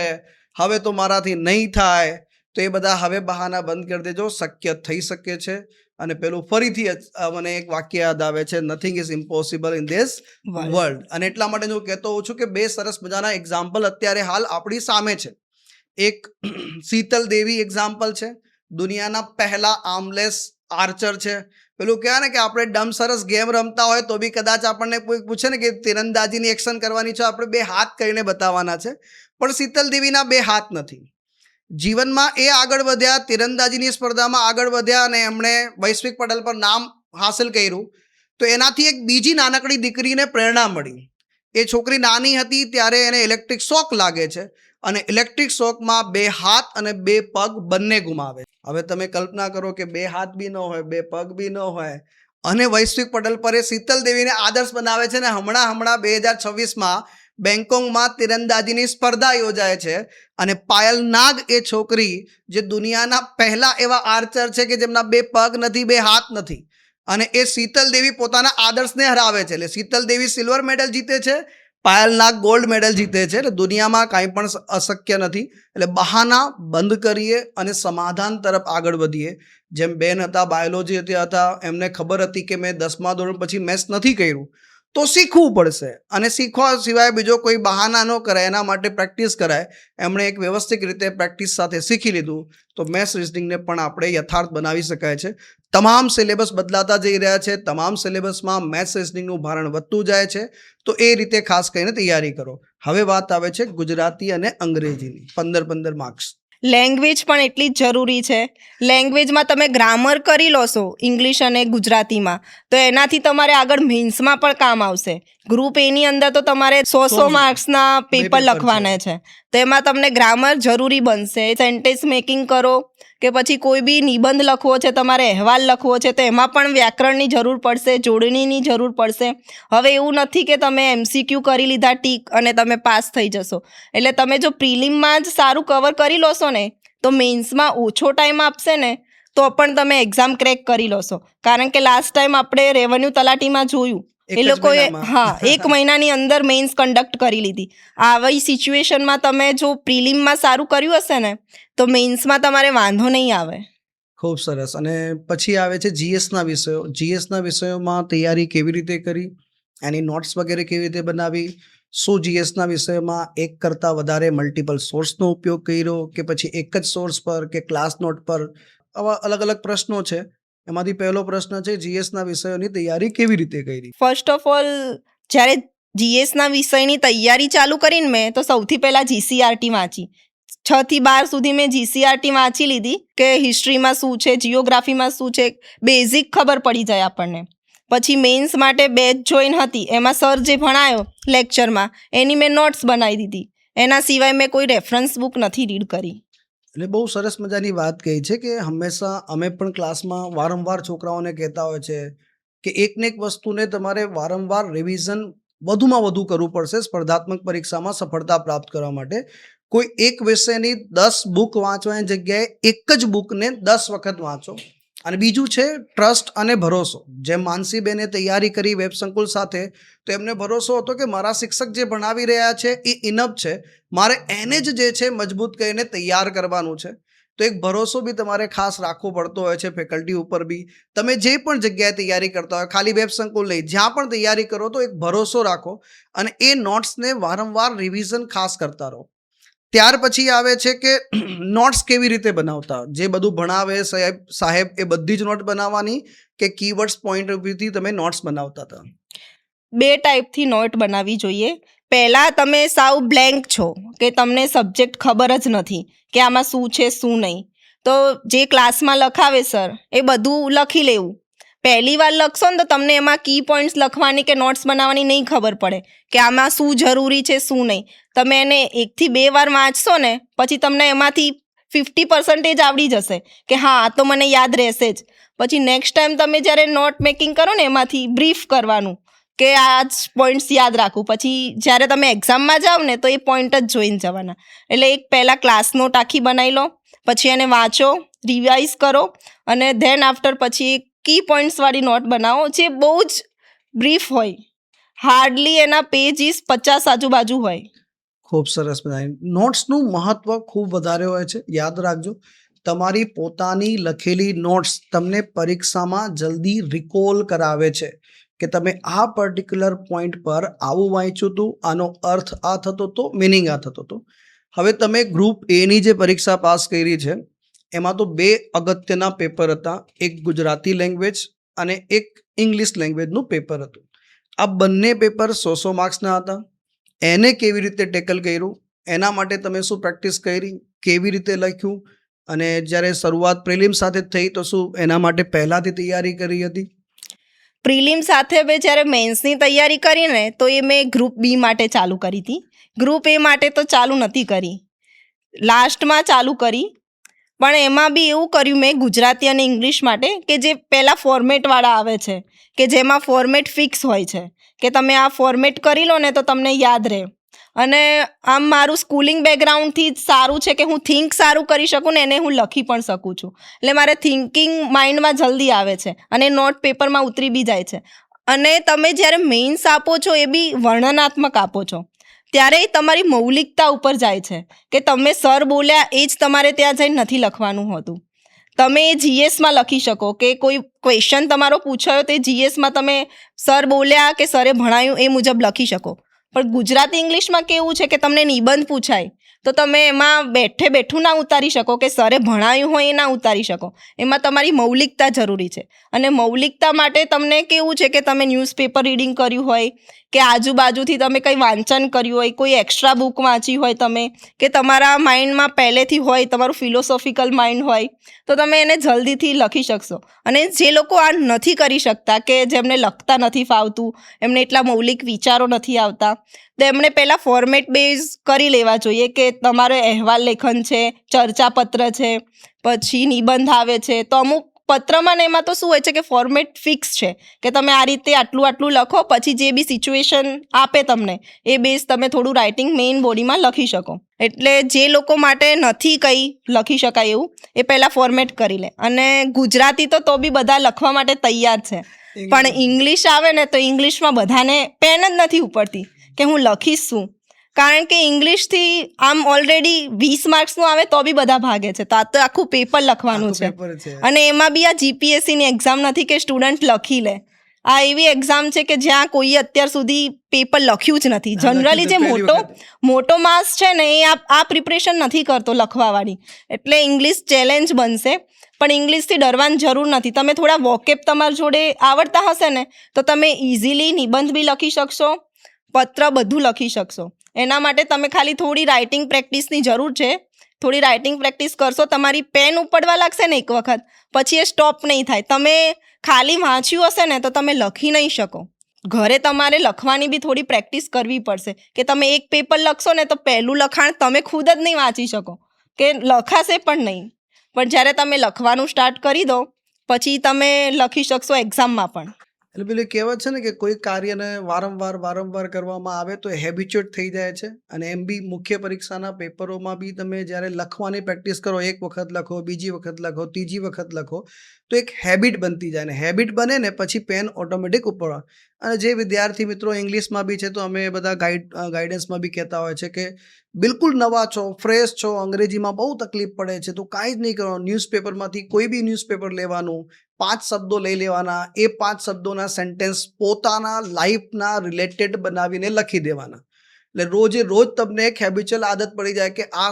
હવે તો મારાથી નહીં થાય, તો એ બધા હવે બહાના બંધ કરી દેજો. શક્ય થઈ શકે છે. અને પેલું ફરીથી મને એક વાક્ય યાદ આવે છે, nothing is impossible in this world. અને એટલા માટે હું કહેતો હોઉં છું કે બે સરસ મજાના એક્ઝામ્પલ અત્યારે હાલ આપણી સામે છે. એક શીતલ દેવી એક્ઝામ્પલ છે, દુનિયાના પહેલા આર્મલેસ આર્ચર છે. પેલું કહેવાય ને કે આપણે ડમ સરસ ગેમ રમતા હોય તો બી કદાચ આપણને કોઈ પૂછે ને કે તીરંદાજીની એક્શન કરવાની છે, આપણે 2 હાથ કરીને બતાવવાના છે, પણ શીતલ દેવીના 2 હાથ નથી. જીવનમાં એ આગળ વધ્યા, તીરંદાજીની સ્પર્ધામાં આગળ વધ્યા અને એમણે વૈશ્વિક પટલ પર નામ હાંસલ કર્યું. તો એનાથી એક બીજી નાનકડી દીકરીને પ્રેરણા મળી. એ છોકરી નાની હતી ત્યારે એને ઇલેક્ટ્રિક શોક લાગે છે, અને ઇલેક્ટ્રિક શોકમાં 2 હાથ અને 2 પગ બંને ગુમાવે. હવે તમે કલ્પના કરો કે 2 હાથ બી ન હોય, 2 પગ બી ન હોય, અને વૈશ્વિક પટલ પર એ શીતલ દેવીને આદર્શ બનાવે છે. ને હમણાં 2026માં બેંકોકમાં તીરંદાજીની સ્પર્ધા યોજાય છે, અને પાયલ નાગ એ છોકરી જે દુનિયાના પહેલા એવા આર્ચર છે કે જેમના 2 પગ નથી, 2 હાથ નથી, અને એ શીતલ દેવી પોતાના આદર્શને હરાવે છે. એટલે શીતલ દેવી સિલ્વર મેડલ જીતે છે, પાયલ નાગ ગોલ્ડ મેડલ જીતે છે. એટલે દુનિયામાં કાંઈ પણ અશક્ય નથી. એટલે બહાના બંધ કરીએ અને સમાધાન તરફ આગળ વધીએ. જેમ બેન હતા, બાયોલોજી હતા, એમને ખબર હતી કે મેં 10મા ધોરણ પછી મેથ્સ નથી કર્યું, તો શીખવું પડશે, અને શીખવા સિવાય બીજો કોઈ બહાના ન કરાય, એના માટે પ્રેક્ટિસ કરાય. એમણે એક વ્યવસ્થિત રીતે પ્રેક્ટિસ સાથે શીખી લીધું, તો મેથ્સ રિઝનિંગને પણ આપણે યથાર્થ બનાવી શકાય છે. તમામ સિલેબસ બદલાતા જઈ રહ્યા છે, તમામ સિલેબસમાં મેથ્સ રિઝનિંગનું ભારણ વધતું જાય છે, તો એ રીતે ખાસ કરીને તૈયારી કરો. હવે વાત આવે છે ગુજરાતી અને અંગ્રેજીની. 15 માર્ક્સ. લેંગ્વેજ પણ એટલી જ જરૂરી છે. લેંગ્વેજમાં તમે ગ્રામર કરી લો છો ઇંગ્લિશ અને ગુજરાતીમાં, તો એનાથી તમારે આગળ મેન્સમાં પણ કામ આવશે. ગ્રુપ એની અંદર તો તમારે 100 માર્ક્સના પેપર લખવાના છે, તો એમાં તમને ગ્રામર જરૂરી બનશે. સેન્ટેન્સ મેકિંગ કરો કે પછી કોઈ બી નિબંધ લખવો છે, તમારે અહેવાલ લખવો છે, તો એમાં પણ વ્યાકરણની જરૂર પડશે, જોડણીની જરૂર પડશે. હવે એવું નથી કે તમે MCQ કરી લીધા ટીક અને તમે પાસ થઈ જશો. એટલે તમે જો પ્રિલિમમાં જ સારું કવર કરી લોશો ને, તો મેન્સમાં ઓછો ટાઈમ આપશે ને તો પણ તમે એક્ઝામ ક્રેક કરી લોશો. કારણ કે લાસ્ટ ટાઈમ આપણે રેવન્યુ તલાટીમાં જોયું, એ લોકોએ 1 મહિનાની અંદર મેન્સ કન્ડક્ટ કરી લીધી. આવી સિચ્યુએશનમાં તમે જો પ્રિલિમમાં સારું કર્યું હશે ને, તો મેન્સમાં તમારે વાંધો નહીં આવે. ખૂબ સરસ. અને પછી આવે છે જીએસના વિષયો. જીએસના વિષયોમાં તૈયારી કેવી રીતે કરી, એની નોટ્સ વગેરે કેવી રીતે બનાવી, શું જીએસના વિષયમાં એક કરતાં વધારે મલ્ટિપલ સોર્સનો ઉપયોગ કર્યો કે પછી એક જ સોર્સ પર કે ક્લાસ નોટ પર, આવા અલગ અલગ પ્રશ્નો છે. એમાંથી પહેલો પ્રશ્ન છે, જીએસના વિષયોની તૈયારી કેવી રીતે કરી? ફર્સ્ટ ઓફ ઓલ, જ્યારે જીએસના વિષયની તૈયારી ચાલુ કરીને મેં તો સૌથી પહેલાં GCRT વાંચી. 6 થી 12 સુધી મેં GCRT વાંચી લીધી કે હિસ્ટ્રીમાં શું છે, જીઓગ્રાફીમાં શું છે, બેઝિક ખબર પડી જાય આપણને. પછી મેન્સ માટે બેચ જોઈન હતી, એમાં સર જે ભણાયો લેક્ચરમાં એની મેં નોટ્સ બનાવી દીધી. એના સિવાય મેં કોઈ રેફરન્સ બુક નથી રીડ કરી. એટલે બહુ સરસ મજાની વાત કહી છે કે હંમેશા અમે પણ ક્લાસમાં વારંવાર છોકરાઓને કહેતા હોય છે કે એકને એક વસ્તુને તમારે વારંવાર રિવિઝન વધુમાં વધુ કરવું પડશે સ્પર્ધાત્મક પરીક્ષામાં સફળતા પ્રાપ્ત કરવા માટે. કોઈ એક વિષયની 10 બુક વાંચવાની જગ્યાએ એક જ બુકને 10 વખત વાંચો. અને બીજું છે ટ્રસ્ટ અને ભરોસો. જેમ માનસીબેને તૈયારી કરી વેબ સંકુલ સાથે, તો એમને ભરોસો હતો કે મારા શિક્ષક જે ભણાવી રહ્યા છે એ ઇનફ છે, મારે એને જે છે મજબૂત કરીને તૈયાર કરવાનું છે. તો એક ભરોસો બી તમારે ખાસ રાખવો પડતો હોય છે ફેકલ્ટી ઉપર બી. તમે જે પણ જગ્યાએ તૈયારી કરતા હોય, ખાલી વેબ સંકુલ નહીં, જ્યાં પણ તૈયારી કરો તો એક ભરોસો રાખો અને એ નોટ્સને વારંવાર રિવિઝન ખાસ કરતા રહો. ત્યાર પછી આવે છે કે નોટ્સ કેવી રીતે બનાવતા. જે બધું ભણાવે સાહેબ એ બધી જ નોટ બનાવવાની કે કીવર્ડ્સ પોઈન્ટ ઓફ વ્યૂથી તમે નોટ્સ બનાવતા હતા? 2 ટાઈપથી નોટ બનાવવી જોઈએ. પહેલાં તમે સાવ બ્લેન્ક છો કે તમને સબ્જેક્ટ ખબર જ નથી કે આમાં શું છે શું નહીં, તો જે ક્લાસમાં લખાવે સર એ બધું લખી લેવું. પહેલી વાર લખશો ને તો તમને એમાં કી પોઈન્ટ્સ લખવાની કે નોટ્સ બનાવવાની નહીં ખબર પડે કે આમાં શું જરૂરી છે શું નહીં. તમે એને 1 થી 2 વાર વાંચશો ને પછી તમને એમાંથી 50% આવડી જશે કે હા આ તો મને યાદ રહેશે જ. પછી નેક્સ્ટ ટાઈમ તમે જ્યારે નોટ મેકિંગ કરો ને એમાંથી બ્રીફ કરવાનું કે આ જ પોઈન્ટ્સ યાદ રાખું, પછી જ્યારે તમે એક્ઝામમાં જાઓ ને તો એ પોઈન્ટ જ જોઈને જવાના. એટલે એક પહેલાં ક્લાસ નોટ આખી બનાવી લો, પછી એને વાંચો, રિવાઇઝ કરો, અને ધેન આફ્ટર પછી એક કી પોઈન્ટ્સવાળી નોટ બનાવો જે બહુ જ બ્રીફ હોય, હાર્ડલી એના પેજીસ 50 આજુબાજુ હોય. ખૂબ સરસ મજાની નોટ્સનું મહત્વ ખૂબ વધારે હોય છે. યાદ રાખજો, તમારી પોતાની લખેલી નોટ્સ તમને પરીક્ષામાં જલ્દી રિકોલ કરાવે છે કે તમે આ પર્ટિક્યુલર પોઈન્ટ પર આવું વાંચ્યું હતું, આનો અર્થ આ થતો હતો, મિનિંગ આ થતો હતો. હવે તમે ગ્રુપ એની જે પરીક્ષા પાસ કરી છે એમાં તો 2 અગત્યના પેપર હતા, એક ગુજરાતી લેંગ્વેજ અને એક ઇંગ્લિશ લેંગ્વેજનું પેપર હતું. આ બંને પેપર 100 માર્ક્સના હતા. એને કેવી રીતે ટેકલ કર્યું, એના માટે તમે શું પ્રેક્ટિસ કરી, કેવી રીતે લખ્યું, અને જ્યારે શરૂઆત પ્રિલિમ સાથે થઈ તો શું એના માટે પહેલાંથી તૈયારી કરી હતી? પ્રિલિમ સાથે મેં જ્યારે મેન્સની તૈયારી કરીને તો એ મેં ગ્રુપ બી માટે ચાલુ કરી હતી. ગ્રુપ એ માટે તો ચાલુ નથી કરી, લાસ્ટમાં ચાલુ કરી. પણ એમાં બી એવું કર્યું મેં ગુજરાતી અને ઇંગ્લિશ માટે કે જે પહેલાં ફોર્મેટવાળા આવે છે, કે જેમાં ફોર્મેટ ફિક્સ હોય છે કે તમે આ ફોર્મેટ કરી લો ને તો તમને યાદ રહે. અને આમ મારું સ્કૂલિંગ બેકગ્રાઉન્ડથી જ સારું છે કે હું થિંક સારું કરી શકું ને એને હું લખી પણ શકું છું. એટલે મારે થિંકિંગ માઇન્ડમાં જલ્દી આવે છે અને નોટ પેપરમાં ઉતરી બી જાય છે. અને તમે જ્યારે મેઇન્સ આપો છો એ બી વર્ણનાત્મક આપો છો, ત્યારે એ તમારી મૌલિકતા ઉપર જાય છે કે તમે સર બોલ્યા એ જ તમારે ત્યાં જઈને નથી લખવાનું હોતું. તમે એ જીએસમાં લખી શકો કે કોઈ ક્વેશ્ચન તમારો પૂછાયો તે જીએસમાં તમે સર બોલ્યા કે સરે ભણાયું એ મુજબ લખી શકો. પણ ગુજરાતી ઇંગ્લિશમાં કેવું છે કે તમને નિબંધ પૂછાય તો તમે એમાં બેઠે બેઠું ના ઉતારી શકો કે સરે ભણાયું હોય એ ના ઉતારી શકો. એમાં તમારી મૌલિકતા જરૂરી છે. અને મૌલિકતા માટે તમને કેવું છે કે તમે ન્યૂઝપેપર રીડિંગ કર્યું હોય કે આજુબાજુથી તમે કંઈ વાંચન કર્યું હોય, કોઈ એક્સ્ટ્રા બુક વાંચી હોય તમે, કે તમારા માઇન્ડમાં પહેલેથી હોય, તમારું ફિલોસોફિકલ માઇન્ડ હોય, તો તમે એને જલ્દીથી લખી શકશો. અને જે લોકો આ નથી કરી શકતા, કે જેમને લખતા નથી ફાવતું, એમને એટલા મૌલિક વિચારો નથી આવતા, તો એમણે પહેલાં ફોર્મેટ બેઝ કરી લેવા જોઈએ કે તમારો અહેવાલ લેખન છે, ચર્ચાપત્ર છે, પછી નિબંધ આવે છે. તો અમુક પત્રમાં ને એમાં તો શું હોય છે કે ફોર્મેટ ફિક્સ છે કે તમે આ રીતે આટલું આટલું લખો, પછી જે બી સિચ્યુએશન આપે તમને એ બેઝ તમે થોડું રાઇટિંગ મેઇન બોડીમાં લખી શકો. એટલે જે લોકો માટે નથી કંઈ લખી શકાય એવું એ પહેલાં ફોર્મેટ કરી લે. અને ગુજરાતી તો બી બધા લખવા માટે તૈયાર છે, પણ ઇંગ્લિશ આવે ને તો ઇંગ્લિશમાં બધાને પેન જ નથી ઉપડતી કે હું લખીશ શું. કારણ કે ઇંગ્લિશથી આમ ઓલરેડી 20 માર્ક્સનું આવે તો બી બધા ભાગે છે, તો આ તો આખું પેપર લખવાનું છે. અને એમાં બી આ જીપીએસસીની એક્ઝામ નથી કે સ્ટુડન્ટ લખી લે. આ એવી એક્ઝામ છે કે જ્યાં કોઈએ અત્યાર સુધી પેપર લખ્યું જ નથી. જનરલી જે મોટો માસ છે ને એ આ પ્રિપરેશન નથી કરતો લખવાવાળી. એટલે ઇંગ્લિશ ચેલેન્જ બનશે. પણ ઇંગ્લિશથી ડરવાની જરૂર નથી. તમે થોડા વોકેબ તમારી જોડે આવડતા હશે ને તો તમે ઇઝીલી નિબંધ બી લખી શકશો, પત્ર બધું લખી શકશો. એના માટે તમે ખાલી થોડી રાઇટિંગ પ્રેક્ટિસની જરૂર છે. થોડી રાઇટિંગ પ્રેક્ટિસ કરશો, તમારી પેન ઉપડવા લાગશે ને એક વખત, પછી એ સ્ટોપ નહીં થાય. તમે ખાલી વાંચ્યું હશે ને તો તમે લખી નહીં શકો. ઘરે તમારે લખવાની બી થોડી પ્રેક્ટિસ કરવી પડશે કે તમે એક પેપર લખશો ને તો પહેલું લખાણ તમે ખુદ જ નહીં વાંચી શકો, કે લખાશે પણ નહીં. પણ જ્યારે તમે લખવાનું સ્ટાર્ટ કરી દો પછી તમે લખી શકશો એક્ઝામમાં પણ. એટલે પેલી કહેવત છે ને કે કોઈ કાર્યને વારંવાર કરવામાં આવે તો હેબિચ્યુએટ થઈ જાય છે. અને એમ બી મુખ્ય પરીક્ષાના પેપરોમાં બી તમે જ્યારે લખવાની પ્રેક્ટિસ કરો, એક વખત લખો, બીજી વખત લખો, ત્રીજી વખત લખો, તો એક હેબિટ બનતી જાય. ને હેબિટ બને ને પછી પેન ઓટોમેટિક ઉપર. અને જે વિદ્યાર્થી મિત્રો ઇંગ્લિશમાં બી છે તો અમે બધા ગાઈડન્સમાં બી કહેતા હોય છે કે બિલકુલ નવા છો, ફ્રેશ છો, અંગ્રેજીમાં બહુ તકલીફ પડે છે તો કાંઈ જ નહીં કરવાનું. ન્યૂઝપેપરમાંથી કોઈ બી ન્યૂઝપેપર લેવાનું, 5 શબ્દો લઈ લેવાના, એ 5 શબ્દોના સેન્ટેન્સ પોતાના લાઈફના રિલેટેડ બનાવીને લખી દેવાના. એટલે રોજે રોજ તમને એક હેબિચ્યુઅલ આદત પડી જાય કે આ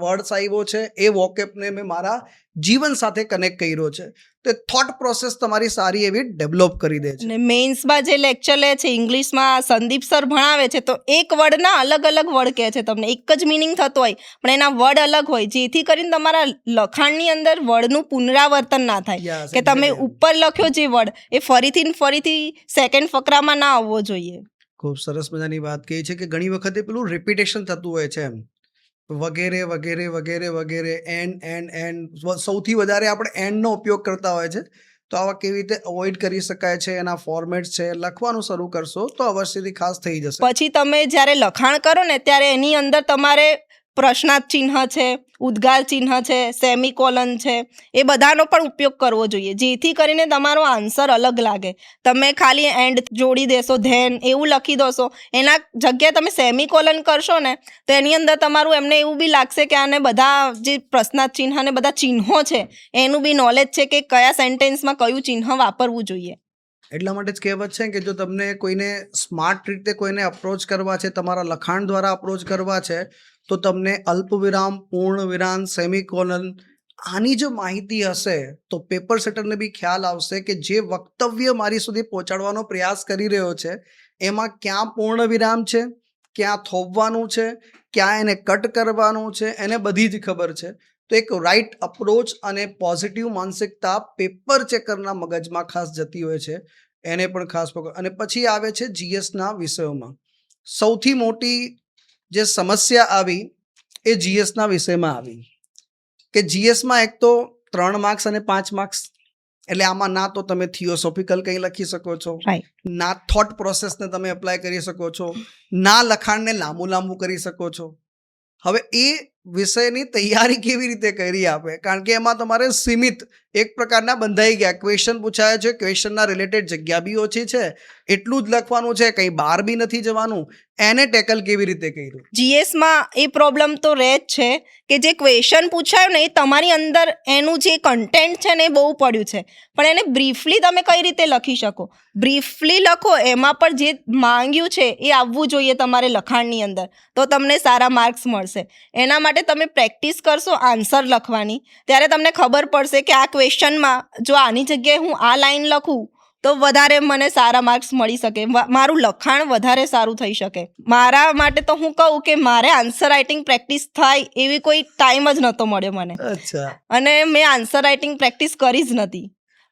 વર્ડ્સ આવ્યો છે, એ વોકેબને મેં મારા જીવન સાથે કનેક્ટ કર્યો છે. તો થોટ પ્રોસેસ તમારી સારી એવી ડેવલપ કરી દે છે. અને મેઇન્સમાં જે લેક્ચર લે છે ઇંગ્લિશમાં સંદીપ સર ભણાવે છે તો એક વર્ડના અલગ અલગ વર્ડ કહે છે. તમને એક જ મિનિંગ થતો હોય પણ એના વર્ડ અલગ હોય, જેથી કરીને તમારા લખાણની અંદર વર્ડનું પુનરાવર્તન ના થાય. કે તમે ઉપર લખ્યો જે વર્ડ એ ફરીથી સેકન્ડ ફકરામાં ના આવવો જોઈએ. ખૂબ સરસ મજાની વાત કહી છે કે ઘણી વખતે પેલું રિપીટેશન થતું હોય છે એમ, વગેરે વગેરે વગેરે વગેરે, એન્ડ. સૌથી વધારે આપણે એન્ડનો ઉપયોગ કરતા હોય છે. તો આવા કેવી રીતે અવોઇડ કરી શકાય છે, એના ફોર્મેટ છે, લખવાનું શરૂ કરશો તો અવશ્યથી ખાસ થઈ જશે. પછી તમે જ્યારે લખાણ કરો ને ત્યારે એની અંદર તમારે પ્રશ્નાર્થ ચિહ્ન છે, ઉદ્ગાર ચિહ્ન છે, સેમિકોલન છે, એ બધાનો પણ ઉપયોગ કરવો જોઈએ, જેથી કરીને તમારો આન્સર અલગ લાગે. તમે ખાલી એન્ડ જોડી દેશો, ધેન એવું લખી દોશો, એના જગ્યાએ તમે સેમિકોલન કરશો ને તો એની અંદર તમારું એમને એવું બી લાગશે કે આને બધા જે પ્રશ્નાર્થ ચિહ્ન અને બધા ચિહ્નો છે એનું બી નોલેજ છે કે કયા સેન્ટેન્સમાં કયું ચિહ્ન વાપરવું જોઈએ. એટલા માટે જ કહેવત છે કે જો તમને કોઈને સ્માર્ટ રીતે કોઈને અપ્રોચ કરવા છે, તમારા લખાણ દ્વારા અપ્રોચ કરવા છે, તો તમને અલ્પ વિરામ, પૂર્ણ વિરામ, સેમિકોલન આની જો માહિતી હશે તો પેપર સેટરને બી ખ્યાલ આવશે કે જે વક્તવ્ય મારી સુધી પહોંચાડવાનો પ્રયાસ કરી રહ્યો છે એમાં ક્યાં પૂર્ણ વિરામ છે, ક્યાં થોભવાનું છે, ક્યાં એને કટ કરવાનું છે, એને બધી જ ખબર છે. તો એક રાઈટ અપ્રોચ અને પોઝિટિવ માનસિકતા પેપર ચેકરના મગજમાં ખાસ જતી હોય છે, એને પણ ખાસ પકડ. અને પછી આવે છે જીએસના વિષયોમાં સૌથી મોટી જે સમસ્યા આવી એ જીએસના વિષયમાં આવી કે જીએસમાં એક તો 3 માર્ક્સ અને 5 માર્ક્સ, એટલે આમાં ના તો તમે થિયોસોફિકલ કંઈ લખી શકો છો, ના થોટ પ્રોસેસને તમે એપ્લાય કરી શકો છો, ના લખાણને લાંબુ કરી શકો છો. હવે એ વિષયની તૈયારી કેવી રીતે કરી આપે, કારણ કે એમાં તમારે સીમિત એક પ્રકારના બંધાઈ ગયા ક્વેશ્ચન પૂછાયા છે, ક્વેશ્ચનના રિલેટેડ જગ્યા બી ઓછી છે, એટલું જ લખવાનું છે, કંઈ બહાર બી નથી જવાનું, એને ટેકલ કેવી રીતે કર્યું? જીએસમાં એ પ્રોબ્લેમ તો રહે જ છે કે જે ક્વેશ્ચન પૂછાયું ને એ તમારી અંદર એનું જે કન્ટેન્ટ છે ને એ બહુ પડ્યું છે, પણ એને બ્રીફલી તમે કઈ રીતે લખી શકો? બ્રીફલી લખો, એમાં પણ જે માંગ્યું છે એ આવવું જોઈએ તમારે લખાણની અંદર, તો તમને સારા માર્ક્સ મળશે. એના માટે તમે પ્રેક્ટિસ કરશો આન્સર લખવાની, ત્યારે તમને ખબર પડશે કે આ ક્વેશ્ચનમાં જો આની જગ્યાએ હું આ લાઈન લખું તો વધારે મને સારા માર્ક્સ મળી શકે, મારું લખાણ વધારે સારું થઈ શકે. મારા માટે તો હું કહું કે મારે આન્સર રાઇટિંગ પ્રેક્ટિસ થાય એવી કોઈ ટાઈમ જ નહોતો મળ્યો મને, અને મેં આન્સર રાઇટિંગ પ્રેક્ટિસ કરી જ નથી.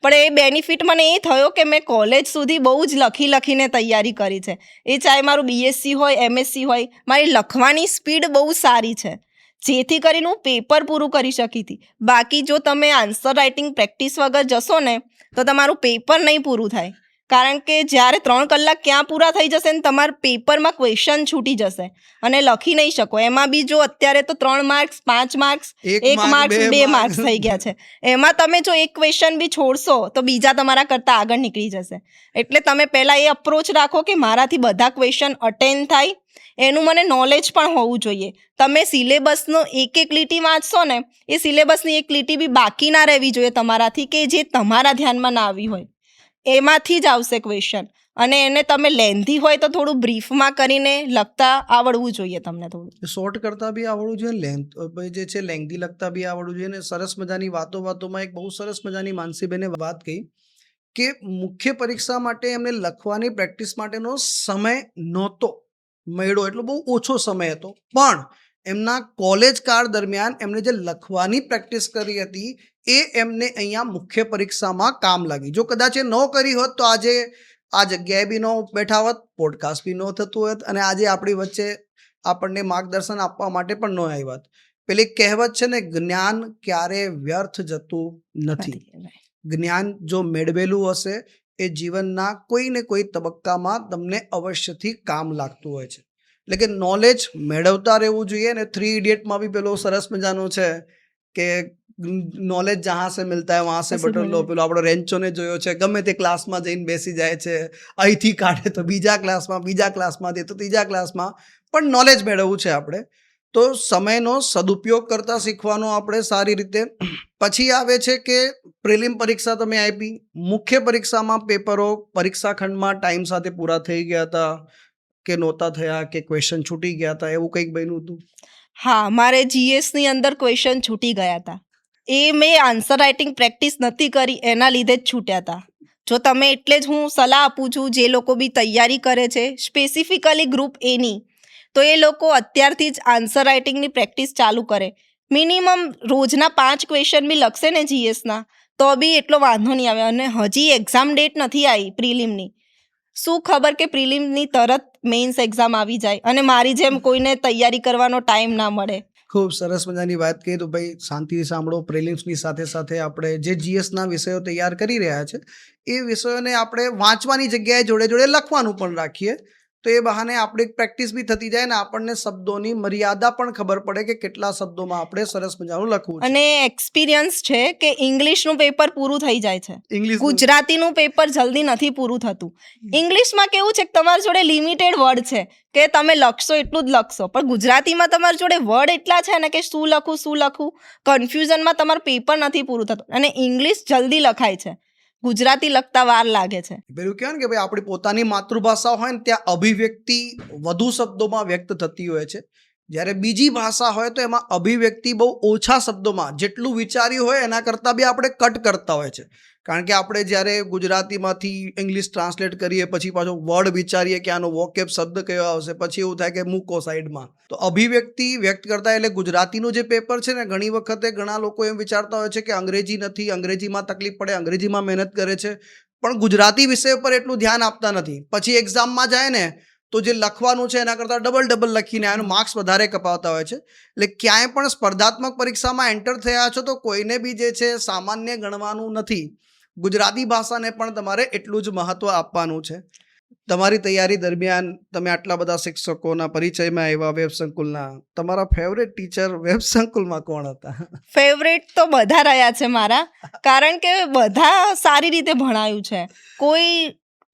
પણ એ બેનિફિટ મને એ થયો કે મેં કોલેજ સુધી બહુ જ લખીને તૈયારી કરી છે. એ ચાહે મારું બીએસસી હોય, એમએસસી હોય, મારી લખવાની સ્પીડ બહુ સારી છે, જેથી કરીને હું પેપર પૂરું કરી શકી હતી. બાકી જો તમે આન્સર રાઇટિંગ પ્રેક્ટિસ વગર જશો ને તો તમારું પેપર નહીં પૂરું થાય, કારણ કે જ્યારે 3 કલાક ક્યાં પૂરા થઈ જશે ને તમારા પેપરમાં ક્વેશ્ચન છૂટી જશે અને લખી નહીં શકો. એમાં બી જો અત્યારે તો 3 માર્ક્સ, 5 માર્ક્સ, 1 માર્ક્સ, 2 માર્ક્સ થઈ ગયા છે. એમાં તમે જો એક ક્વેશ્ચન બી છોડશો તો બીજા તમારા કરતાં આગળ નીકળી જશે. એટલે તમે પહેલાં એ અપ્રોચ રાખો કે મારાથી બધા ક્વેશ્ચન અટેન્ડ થાય, એનું મને નોલેજ પણ હોવું જોઈએ. તમે સિલેબસનો એક લીટી વાંચશો ને એ સિલેબસની એક લીટી બી બાકી ના રહેવી જોઈએ તમારાથી કે જે તમારા ધ્યાનમાં ના આવી હોય, એમાંથી જ આવશે ક્વેશ્ચન. અને એને તમે લેન્ધી હોય તો થોડું બ્રીફમાં કરીને લખતા આવડવું જોઈએ તમને, થોડું શોર્ટ કરતા બી આવડવું જોઈએ, લેન્થ જે છે લેન્ધી લખતા બી આવડવું જોઈએ. અને સરસ મજાની વાતોમાં એક બહુ સરસ મજાની માનસીબેને વાત કહી કે મુખ્ય પરીક્ષા માટે એમને લખવાની પ્રેક્ટિસ માટેનો સમય નહોતો મળ્યો, એટલો બહુ ઓછો સમય હતો, પણ એમના કોલેજ કાળ દરમિયાન એમણે જે લખવાની પ્રેક્ટિસ કરી હતી એ એમને અહીંયા મુખ્ય પરીક્ષામાં કામ લાગી. જો કદાચ એ ન કરી હોત તો આજે આ જગ્યાએ બી ન બેઠા હોત, પોડકાસ્ટ બી ન થતું હોત, અને આજે આપણી વચ્ચે આપણને માર્ગદર્શન આપવા માટે પણ ન આવ્યા હોત. પેલી કહેવત છે ને, જ્ઞાન ક્યારે વ્યર્થ જતું નથી. જ્ઞાન જો મેળવેલું હશે એ જીવનના કોઈ ને કોઈ તબક્કામાં તમને અવશ્યથી કામ લાગતું હોય છે. એટલે કે નોલેજ મેળવતા રહેવું જોઈએ. અને 3 ઇડિયટમાં બી પેલો સરસ મજાનું છે કે નોલેજ જહાં સે મિલતા હૈ વહાં સે બટન લો. પેલો આપણો રેન્ચોને જોયો છે, ગમે તે ક્લાસમાં જઈને બેસી જાય છે, અહીંથી કાઢે તો બીજા ક્લાસમાંથી તો ત્રીજા ક્લાસમાં, પણ નોલેજ મેળવવું છે આપણે તો સમયનો સદુપયોગ કરતા શીખવાનો આપણે સારી રીતે. પછી આવે છે કે પ્રિલિમ પરીક્ષા તમે આપી, મુખ્ય પરીક્ષામાં પેપરો પરીક્ષા ખંડમાં ટાઈમ સાથે પૂરા થઈ ગયા હતા કે નહોતા થયા, કે ક્વેશ્ચન છૂટી ગયા હતા, એવું કંઈક બન્યું હતું? હા, મારે જીએસની અંદર ક્વેશ્ચન છૂટી ગયા હતા. એ મેં આન્સર રાઇટિંગ પ્રેક્ટિસ નથી કરી એના લીધે જ છૂટ્યા હતા. જો તમે, એટલે જ હું સલાહ આપું છું જે લોકો બી તૈયારી કરે છે સ્પેસિફિકલી ગ્રુપ એની, તો એ લોકો અત્યારથી જ આન્સર રાઇટિંગની પ્રેક્ટિસ ચાલુ કરે. મિનિમમ રોજના 5 ક્વેશ્ચન બી લખશે ને જીએસના તો બી એટલો વાંધો નહીં આવે. અને હજી એક્ઝામ ડેટ નથી આવી પ્રિલિમની, શું ખબર કે પ્રિલિમની તરત મેઇન્સ એક્ઝામ આવી જાય અને મારી જેમ કોઈને તૈયારી કરવાનો ટાઈમ ના મળે. ખૂબ સરસ મજાની વાત કહી. તો ભાઈ શાંતિથી સાંભળો. પ્રિલિમ્સની સાથે સાથે આપણે જે જીએસના વિષયો તૈયાર કરી રહ્યા છે એ વિષયોને આપણે વાંચવાની જગ્યાએ જોડે જોડે લખવાનું પણ રાખીએ, તો એ બહાને આપણી પ્રેક્ટિસ બી થતી જાય ને આપણને શબ્દોની મર્યાદા પણ ખબર પડે કે કેટલા શબ્દોમાં આપણે સરસ મજાનું લખવું છે. અને એક્સપિરિયન્સ છે કે ઇંગ્લિશનું પેપર પૂરું થઈ જાય છે, ઇંગ્લિશ ગુજરાતીનું પેપર જલ્દી નથી પૂરું થતું. ઇંગ્લિશમાં કેવું છે કે તમારી જોડે લિમિટેડ વર્ડ છે કે તમે લખશો એટલું જ લખશો, પણ ગુજરાતીમાં તમારી જોડે વર્ડ એટલા છે ને કે શું લખું કન્ફ્યુઝનમાં તમારું પેપર નથી પૂરું થતું. અને ઇંગ્લિશ જલ્દી લખાય છે, ગુજરાતી લખતા વાર લાગે છે. પેલું કહેવાય ને કે ભાઈ આપણી પોતાની માતૃભાષા હોય ને ત્યાં અભિવ્યક્તિ વધુ શબ્દોમાં વ્યક્ત થતી હોય છે, જ્યારે બીજી ભાષા હોય તો એમાં અભિવ્યક્તિ બહુ ઓછા શબ્દોમાં, જેટલું વિચાર્યું હોય એના કરતાં બી આપણે કટ કરતા હોય છે. કારણ કે આપણે જ્યારે ગુજરાતીમાંથી ઇંગ્લિશ ટ્રાન્સલેટ કરીએ પછી પાછો વર્ડ વિચારીએ કે આનો વોકેબ શબ્દ કયો આવશે, પછી એવું થાય કે મૂકો સાઈડમાં. તો અભિવ્યક્તિ વ્યક્ત કરતા એટલે ગુજરાતીનું જે પેપર છે ને, ઘણી વખતે ઘણા લોકો એમ વિચારતા હોય છે કે અંગ્રેજી નથી, અંગ્રેજીમાં તકલીફ પડે, અંગ્રેજીમાં મહેનત કરે છે, પણ ગુજરાતી વિષય પર એટલું ધ્યાન આપતા નથી. પછી એક્ઝામમાં જાય ને તો જે લખવાનું છે એના કરતાં ડબલ લખીને એનું માર્ક્સ વધારે કપાવતા હોય છે. એટલે ક્યાંય પણ સ્પર્ધાત્મક પરીક્ષામાં એન્ટર થયા છો તો કોઈને બી જે છે સામાન્ય ગણવાનું નથી. ગુજરાતી ભાષાને પણ તમારે એટલું જ મહત્ત્વ આપવાનું છે. તમારી તૈયારી દરમિયાન તમે આટલા બધા શિક્ષકોના પરિચયમાં આવ્યા વેબ સંકુલના, તમારા ફેવરેટ ટીચર વેબ સંકુલમાં કોણ હતા? ફેવરેટ તો બધા રહ્યા છે મારા, કારણ કે બધા સારી રીતે ભણાયું છે. કોઈ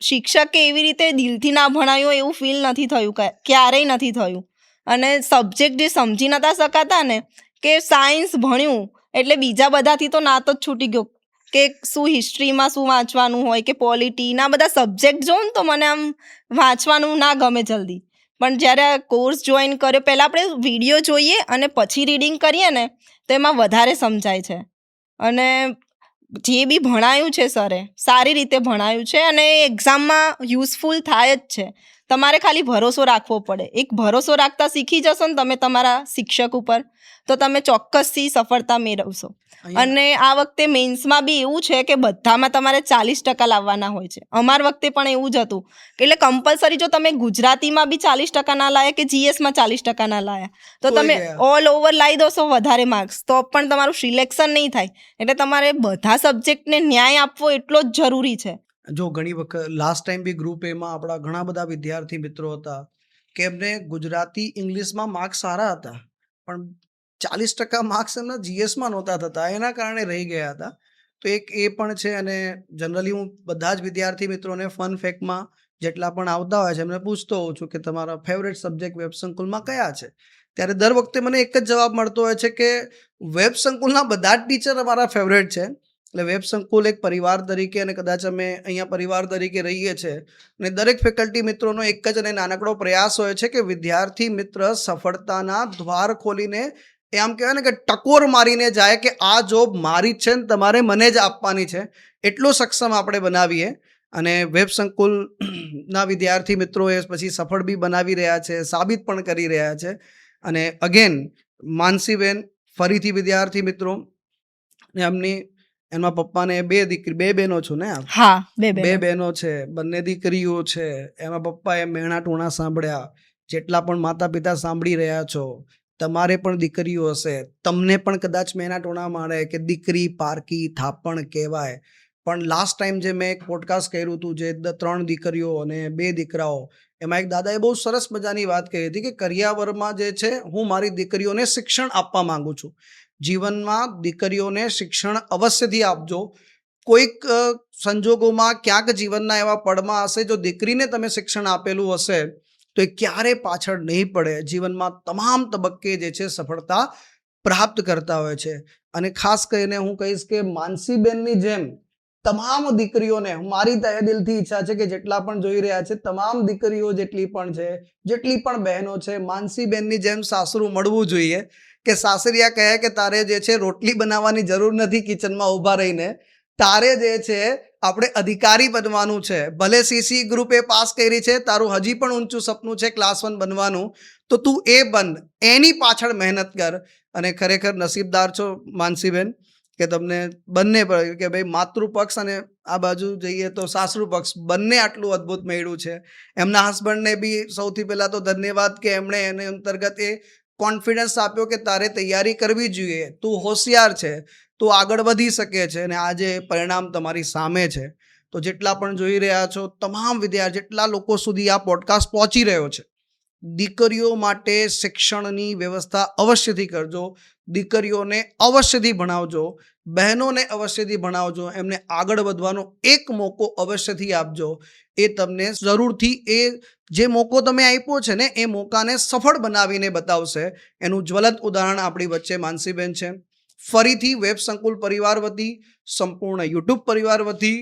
શિક્ષકે એવી રીતે દિલથી ના ભણાયું એવું ફીલ નથી થયું, ક્યારેય નથી થયું. અને સબ્જેક્ટ જે સમજી નતા શકાતા ને, કે સાયન્સ ભણ્યું એટલે બીજા બધાથી તો નાતો જ છૂટી ગયો કે શું હિસ્ટ્રીમાં શું વાંચવાનું હોય કે પોલિટી, ના બધા સબ્જેક્ટ જોઉં ને તો મને આમ વાંચવાનું ના ગમે જલ્દી. પણ જ્યારે આ કોર્સ જોઈન કર્યો, પહેલાં આપણે વિડીયો જોઈએ અને પછી રીડિંગ કરીએ ને તો એમાં વધારે સમજાય છે. અને જે બી ભણાયું છે સરે, સારી રીતે ભણાયું છે અને એક્ઝામમાં યુઝફુલ થાય જ છે. તમારે ખાલી ભરોસો રાખવો પડે. એક ભરોસો રાખતા શીખી જશો ને તમે તમારા શિક્ષક ઉપર, તો તમે ચોક્કસથી સફળતા મેળવશો. અને આ વખતે મેન્સમાં બી એવું છે કે બધામાં તમારે 40% લાવવાના હોય છે. અમાર વખતે પણ એવું જ હતું, એટલે કમ્પલસરી જો તમે ગુજરાતીમાં બી 40% ના લાયા કે જીએસમાં 40% ના લાયા તો તમે ઓલ ઓવર લાવી દોશો વધારે માર્ક્સ, તો પણ તમારું સિલેક્શન નહીં થાય. એટલે તમારે બધા સબ્જેક્ટને ન્યાય આપવો એટલો જ જરૂરી છે. જો ઘણી વખત લાસ્ટ ટાઈમ બી ગ્રુપ એમાં આપણા ઘણા બધા વિદ્યાર્થી મિત્રો હતા કે એમને ગુજરાતી ઇંગ્લિશમાં માર્ક્સ સારા હતા, પણ 40% માર્ક્સ એમના જીએસમાં નહોતા થતા, એના કારણે રહી ગયા હતા. તો એક એ પણ છે. અને જનરલી હું બધા જ વિદ્યાર્થી મિત્રોને ફન ફેક્ટમાં જેટલા પણ આવતા હોય છે એમને પૂછતો હોઉં છું કે તમારા ફેવરેટ સબ્જેક્ટ વેબ સંકુલમાં કયા છે. ત્યારે દર વખતે મને એક જ જવાબ મળતો હોય છે કે વેબ સંકુલના બધા જ ટીચર અમારા ફેવરેટ છે. એટલે વેબ સંકુલ એક પરિવાર તરીકે, અને કદાચ અમે અહીંયા પરિવાર તરીકે રહીએ છીએ, અને દરેક ફેકલ્ટી મિત્રોનો એક જ અને નાનકડો પ્રયાસ હોય છે કે વિદ્યાર્થી મિત્ર સફળતાના દ્વાર ખોલીને એ આમ કહેવાય ને કે ટકોર મારીને જાય કે આ જોબ મારી જ છે ને તમારે મને જ આપવાની છે, એટલો સક્ષમ આપણે બનાવીએ. અને વેબ સંકુલના વિદ્યાર્થી મિત્રો એ પછી સફળ બી બનાવી રહ્યા છે, સાબિત પણ કરી રહ્યા છે. અને અગેન માનસીબેન ફરીથી વિદ્યાર્થી મિત્રો, એમના પપ્પાને બે બહેનો છો ને? હા, બે બહેનો છે, બંને દીકરીઓ છે. એમાં પપ્પાએ મેણા ટોણા સાંભળ્યા. જેટલા પણ માતા પિતા સાંભળી રહ્યા છો, તમારે પણ દીકરીઓ હશે, તમને પણ કદાચ મેના ટોણા મારે કે દીકરી પારકી થાપણ કહેવાય. પણ લાસ્ટ ટાઈમ જે મેં એક પોડકાસ્ટ કર્યું હતું, જે 3 દીકરીઓ અને 2 દીકરાઓ, એમાં એક દાદાએ બહુ સરસ મજાની વાત કહી હતી કે કરિયાવરમાં જે છે હું મારી દીકરીઓને શિક્ષણ આપવા માંગુ છું. જીવનમાં દીકરીઓને શિક્ષણ અવશ્યથી આપજો. કોઈક સંજોગોમાં ક્યાંક જીવનના એવા પડમાં હશે, જો દીકરીને તમે શિક્ષણ આપેલું હશે તો એ ક્યારે પાછળ નહીં પડે. જીવનમાં તમામ તબક્કે જે છે સફળતા પ્રાપ્ત કરતા હોય છે. અને ખાસ કરીને હું કહીશ કે માનસીબેનની જેમ તમામ દીકરીઓને મારી તહે દિલથી ઈચ્છા છે કે જેટલા પણ જોઈ રહ્યા છે, તમામ દીકરીઓ જેટલી પણ છે, જેટલી પણ બહેનો છે, માનસીબેનની જેમ સાસરું મળવું જોઈએ. કે સાસરિયા કહે કે તારે જે છે રોટલી બનાવવાની જરૂર નથી કિચનમાં ઊભા રહીને, તારે જે છે આપણે અધિકારી બનવાનું છે. ભલે સીસી ગ્રુપે પાસ કરી છે, તારું હજી પણ ઊંચું સપનું છે ક્લાસ 1 બનવાનું, તો તું એ બન, એની પાછળ મહેનત કર. અને ખરેખર નસીબદાર છો માનસીબેન કે તમને બંને કે ભાઈ માતૃપક્ષ અને આ બાજુ જઈએ તો સાસરુ પક્ષ બંને આટલું અદ્ભુત મળ્યું છે. એમના હસબન્ડને બી સૌથી પહેલાં તો ધન્યવાદ કે એમણે એને અંતર્ગત એ કોન્ફિડન્સ આપ્યો કે તારે તૈયારી કરવી જોઈએ, તું હોશિયાર છે, તું આગળ વધી શકે છે, અને આજે પરિણામ તમારી સામે છે. તો જેટલા પણ જોઈ રહ્યા છો તમામ વિદ્યાર્થી, જેટલા લોકો સુધી આ પોડકાસ્ટ પહોંચી રહ્યો છે, દીકરીઓ માટે શિક્ષણની વ્યવસ્થા અવશ્યથી કરજો, દીકરીઓને અવશ્યથી ભણાવજો, બહેનોને અવશ્યથી ભણાવજો, એમને આગળ વધવાનો એક મોકો અવશ્યથી આપજો. એ તમને જરૂરથી એ જે મોકો તમે આપ્યો છે ને એ મોકાને સફળ બનાવીને બતાવશે. એનું જ્વલંત ઉદાહરણ આપણી વચ્ચે માનસીબેન છે. ફરીથી વેબ સંકુલ પરિવાર વતી, સંપૂર્ણ યુટ્યુબ પરિવાર વતી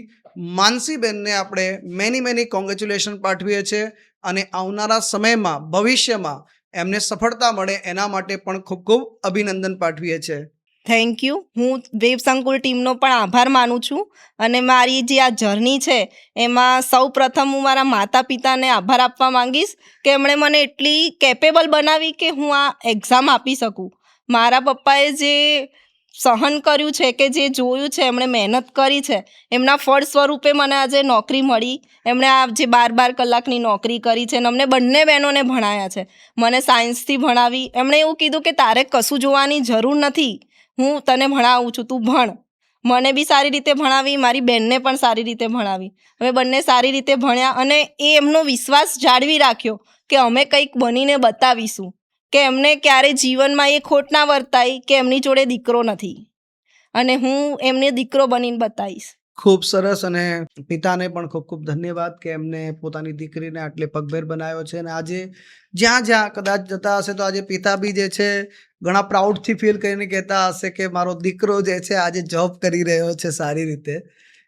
માનસીબેનને આપણે મેની કોંગ્રેચ્યુલેશન પાઠવીએ છીએ, અને આવનારા સમયમાં ભવિષ્યમાં એમને સફળતા મળે એના માટે પણ ખૂબ ખૂબ અભિનંદન પાઠવીએ છીએ. Thank you. હું વેબ સંકુલ ટીમનો પણ આભાર માનું છું, અને મારી જે આ જર્ની છે એમાં સૌ પ્રથમ હું મારા માતા પિતાને આભાર આપવા માંગીશ કે એમણે મને એટલી કેપેબલ બનાવી કે હું આ એક્ઝામ આપી શકું. મારા પપ્પાએ જે સહન કર્યું છે, કે જે જોયું છે, એમણે મહેનત કરી છે, એમના ફળ સ્વરૂપે મને આજે નોકરી મળી. એમણે આ જે 12 કલાકની નોકરી કરી છે, અને અમને બંને બહેનોને ભણાયા છે. મને સાયન્સથી ભણાવી. એમણે એવું કીધું કે તારે કશું જોવાની જરૂર નથી, હું તને ભણાવું છું, તું ભણ. મને બી સારી રીતે ભણાવી, મારી બેનને પણ સારી રીતે ભણાવી. અમે બંને સારી રીતે ભણ્યા, અને એ એમનો વિશ્વાસ જાળવી રાખ્યો કે અમે કંઈક બનીને બતાવીશું, કે એમને ક્યારે જીવનમાં એ ખોટ ના વર્તાઈ કે એમની જોડે દીકરો નથી, અને હું એમને દીકરો બનીને બતાવીશ. ખૂબ સરસ. અને પિતાને પણ ખૂબ ખૂબ ધન્યવાદ કે એમને પોતાની દીકરીને આટલે પગભેર બનાવ્યો છે. અને આજે જ્યાં કદાચ જતા હશે તો આજે પિતા બી જે છે ઘણા પ્રાઉડથી ફીલ કરીને કહેતા હશે કે મારો દીકરો જે છે આજે જોબ કરી રહ્યો છે સારી રીતે.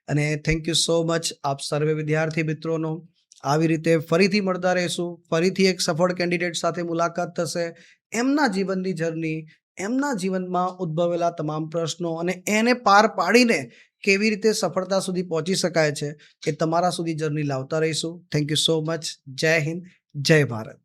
અને થેન્ક યુ સો મચ આપ સર્વે વિદ્યાર્થી મિત્રોનો. આવી રીતે ફરીથી મળતા રહીશું. ફરીથી એક સફળ કેન્ડિડેટ સાથે મુલાકાત થશે. એમના જીવનની જર્ની, એમના જીવનમાં ઉદ્ભવેલા તમામ પ્રશ્નો, અને એને પાર પાડીને કેવી રીતે સફળતા સુધી પહોંચી શકાય છે એ તમારા સુધી જર્ની લાવતા રહીશું. Thank you so much. જય હિન્દ, જય ભારત.